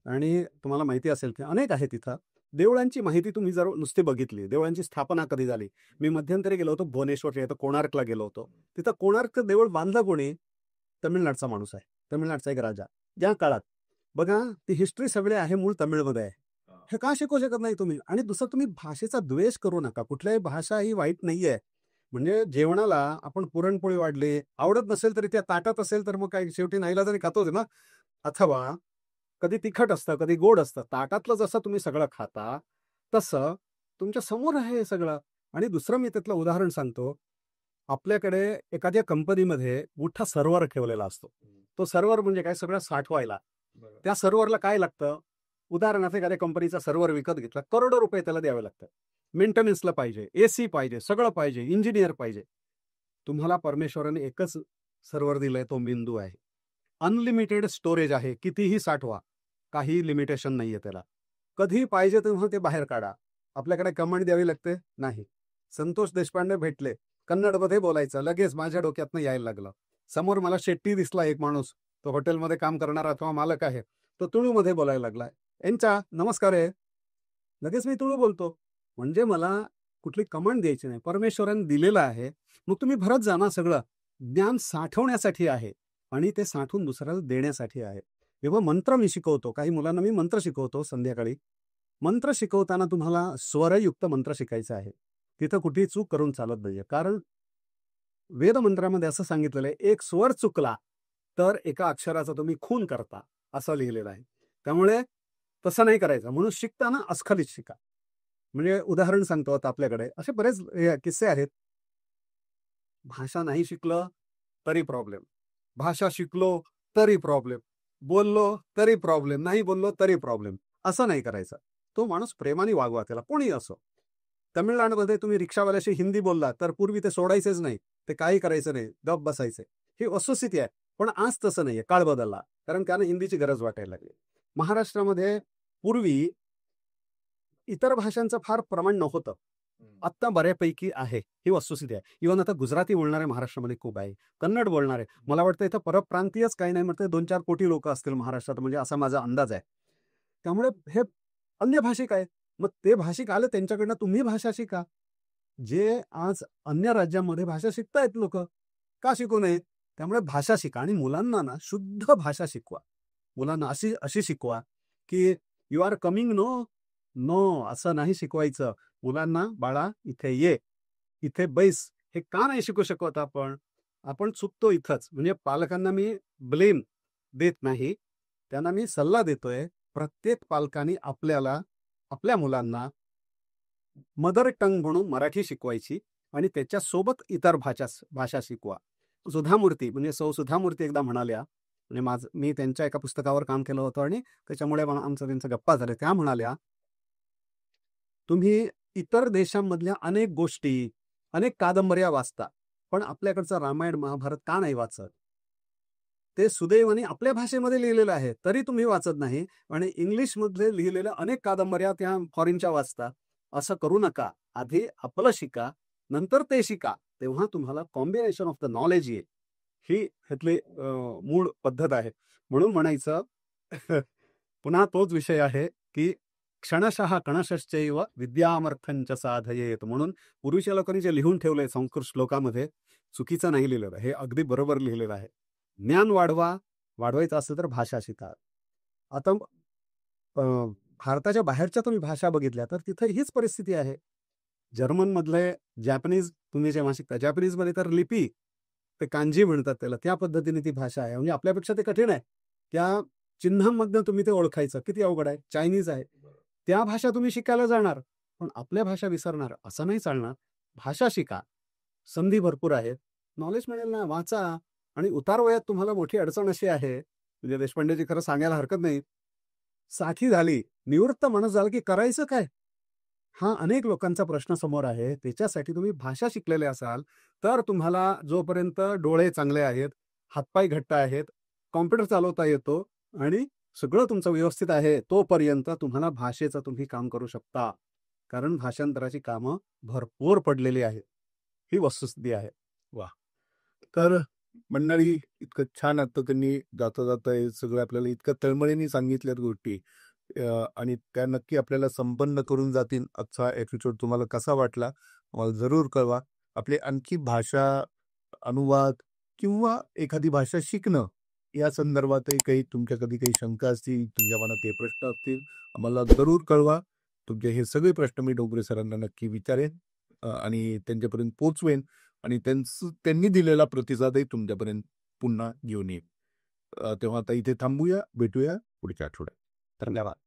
आणि तुम्हाला माहिती असेल की अनेक आहे तिथं. देवळांची माहिती तुम्ही जर नुसती बघितली, देवळांची स्थापना कधी झाली. मी मध्यंतरी गेलो होतो भुवनेश्वरच्या इथं कोणार्कला गेलो होतो. तिथं कोणार्कचं देऊळ बांधलं कोणी? तमिळनाडचा माणूस आहे. तमिळनाडचा एक राजा. ज्या काळात बघा ती हिस्ट्री सगळी आहे मूळ तमिळमध्ये आहे. हे का शिकवू शकत नाही तुम्ही? आणि दुसरं तुम्ही भाषेचा द्वेष करू नका. कुठल्याही भाषा ही वाईट नाहीये. म्हणजे जेवणाला आपण पुरणपोळी वाढली, आवडत नसेल तरी त्या ताटात असेल तर मग काय शेवटी नाईलाजाने खातोच ना. अथवा कधी तिखट असतं, कधी गोड असतं. ताटातलं जसं तुम्ही सगळं खाता, तसं तुमच्या समोर आहे हे सगळं. आणि दुसरं मी त्यातलं उदाहरण सांगतो. आपल्याकडे एखाद्या कंपनीमध्ये मोठा सर्व्हर ठेवलेला असतो. तो सर्व्हर म्हणजे काय? सगळं साठवायला. त्या सर्व्हरला काय लागतं? उदाहरणार्थ एखाद्या कंपनीचा सर्व्हर विकत घेतला, करोडो रुपये त्याला द्यावे लागतात. मेंटेनन्सला पाहिजे, एसी पाहिजे, सगळं पाहिजे, इंजिनियर पाहिजे. तुम्हाला परमेश्वराने एकच सर्व्हर दिलंय, तो बिंदू आहे. अनलिमिटेड स्टोरेज आहे, कितीही साठवा. काही लिमिटेशन नाहीये त्याला. कधी पाहिजे तेव्हा ते बाहेर काढा. आपल्याकडे कमांड द्यावी लागते? नाही. संतोष देशपांडे भेटले, कन्नडमध्ये बोलायचं, लगेच माझ्या डोक्यातनं यायला लागलं. समोर मला शेट्टी दिसला एक माणूस, तो हॉटेलमध्ये काम करणारा अथवा मालक आहे. तो तुळूमध्ये बोलायला लागलाय. "यांचा नमस्कार आहे." लगेच मी तुळू बोलतो. म्हणजे मला कुठली कमांड द्यायची नाही. परमेश्वराने दिलेलं आहे. मग तुम्ही भरत जा ना सगळं. ज्ञान साठवण्यासाठी आहे आणि ते साठवून दुसऱ्याला देण्यासाठी आहे. तेव्हा मंत्र मी शिकवतो. काही मुलांना मी मंत्र शिकवतो संध्याकाळी. मंत्र शिकवताना तुम्हाला स्वरयुक्त मंत्र शिकायचा आहे. तिथं कुठेही चूक करून चालत नाहीये. कारण वेदमंत्रामध्ये असं सांगितलेलं आहे, एक स्वर चुकला तर एका अक्षराचा तुम्ही खून करता, असं लिहिलेलं आहे. त्यामुळे तसं नाही करायचं. म्हणून शिकताना अस्खलित शिका. म्हणजे उदाहरण सांगतो आता आपल्याकडे असे बरेच किस्से आहेत. भाषा नाही शिकलं तरी प्रॉब्लेम. भाषा शिकलो तरी प्रॉब्लेम. बोललो तरी प्रॉब्लेम. नाही बोललो तरी प्रॉब्लेम. असं नाही करायचं. तो माणूस प्रेमाने वागवा त्याला, कोणी असो. तमिळनाडूमध्ये तुम्ही रिक्षावाल्याशी हिंदी बोलला तर पूर्वी ते सोडायचेच नाही. ते काही करायचं नाही. गप्प बसायचे. ही वस्तुस्थिती आहे. पण आज तसं नाहीये. काळ बदलला. कारण त्यांना हिंदीची गरज वाटायला लागली. महाराष्ट्रामध्ये पूर्वी इतर भाषांचं फार प्रमाण नव्हतं. आत्ता बऱ्यापैकी आहे. ही वस्तुस्थिती आहे. इव्हन आता गुजराती बोलणारे महाराष्ट्रामध्ये खूप आहे. कन्नड बोलणारे. मला वाटतं इथं परप्रांतीयच काही नाही म्हटलं 2-4 कोटी लोकं असतील महाराष्ट्रात, म्हणजे असा माझा अंदाज आहे. त्यामुळे हे अन्य भाषिक आहेत. मग ते भाषिक आले त्यांच्याकडनं तुम्ही भाषा शिका. जे आज अन्य राज्यांमध्ये भाषा शिकतायत लोकं. का शिकू नयेत? त्यामुळे भाषा शिका आणि मुलांना ना शुद्ध भाषा शिकवा. मुलांना अशी अशी शिकवा, की "you are coming no?" No असं नाही शिकवायचं. मुलांना "बाळा इथे ये, इथे बैस." हे का नाही शिकू शकत आपण? आपण चुकतो इथंच. म्हणजे पालकांना मी ब्लेम देत नाही. त्यांना मी सल्ला देतोय. प्रत्येक पालकांनी आपल्या मुलांना मदर टंग म्हणून मराठी शिकवायची आणि त्याच्यासोबत इतर भाषा शिकवा. सुधामूर्ती म्हणजे सौ सुधामूर्ती एकदा म्हणाल्या, म्हणजे मी त्यांच्या एका पुस्तकावर काम केलं होतं आणि त्याच्यामुळे आमचं त्यांच्या गप्पा झाल्या. त्या म्हणाल्या, तुम्ही इतर देशांमधल्या अनेक गोष्टी, अनेक कादंबऱ्या वाचता, पण आपल्याकडचं रामायण, महाभारत का नाही वाचत? ते सुदैवाने आपल्या भाषेमध्ये लिहिलेलं आहे, तरी तुम्ही वाचत नाही आणि इंग्लिशमध्ये लिहिलेल्या अनेक कादंबऱ्या त्या फॉरेनच्या वाचता. असं करू नका. आधी आपलं शिका, नंतर ते शिका. तेव्हा तुम्हाला कॉम्बिनेशन ऑफ द नॉलेज येईल. ही ह्यातली मूळ पद्धत आहे. म्हणून म्हणायचं पुन्हा तोच विषय आहे, की क्षणशः कणशश्चैव विद्यामर्थंच साधयेत. म्हणून पूर्वीच्या लोकांनी जे लिहून ठेवलंय संस्कृत श्लोकामध्ये, चुकीचं नाही लिहिलेलं. हे अगदी बरोबर लिहिलेलं आहे. ज्ञान वाढवायचं असेल तर भाषा शिका. आता भारताच्या बाहेरच्या तुम्ही भाषा बघितल्या तर तिथे हीच परिस्थिती आहे. जर्मनमधले जॅपनीज तुम्ही जेव्हा शिकता, जॅपनीजमध्ये तर लिपी, ते कांजी म्हणतात त्याला, त्या पद्धतीने ती भाषा आहे. म्हणजे आपल्यापेक्षा ते कठीण आहे. त्या चिन्हांमधनं तुम्ही ते ओळखायचं किती अवघड आहे. चायनीज आहे. त्या भाषा तुम्ही शिकायला जाणार, पण आपल्या भाषा विसरणार, असं नाही चालणार. भाषा शिका. संधी भरपूर आहेत. नॉलेज मिळेल ना, वाचा. आणि उतार वयात तुम्हाला मोठी अडचण अशी आहे, म्हणजे देशपांडेजी खरं सांगायला हरकत नाही, 60 झाली, निवृत्त माणूस झाला की करायचं काय? हा अनेक लोकांचा प्रश्न समोर आहे. त्याच्यासाठी तुम्ही भाषा शिकलेले असाल तर तुम्हाला जोपर्यंत डोळे चांगले आहेत, हातपाय घट्ट आहेत, कॉम्प्युटर चालवता येतो आणि सगळं तुमचं व्यवस्थित आहे, तोपर्यंत तुम्हाला भाषेचं तुम्ही काम करू शकता. कारण भाषांतराची कामं भरपूर पडलेली आहेत. ही वस्तुस्थिती आहे. वाह! तर मंडळी, इतकं छान आता त्यांनी जाता जाता हे सगळं आपल्याला इतक्या तळमळीने सांगितल्यात गोष्टी आणि त्या नक्की आपल्याला संपन्न करून जातील. आजचा एपिसोड तुम्हाला कसा वाटला मला जरूर कळवा. आपली आणखी भाषा अनुवाद किंवा एखादी भाषा शिकणं या संदर्भातही काही तुमच्या कधी काही शंका असतील, तुमच्या मनात काही प्रश्न असतील, आम्हाला जरूर कळवा. तुमचे हे सगळे प्रश्न मी डोंगरे सरांना नक्की विचारेन आणि त्यांच्यापर्यंत पोहोचवेन आणि त्यांनी दिलेला प्रतिसादही तुमच्यापर्यंत पुन्हा घेऊन येईन. तेव्हा आता इथे थांबूया, भेटूया पुढच्या आठवड्यात. धन्यवाद.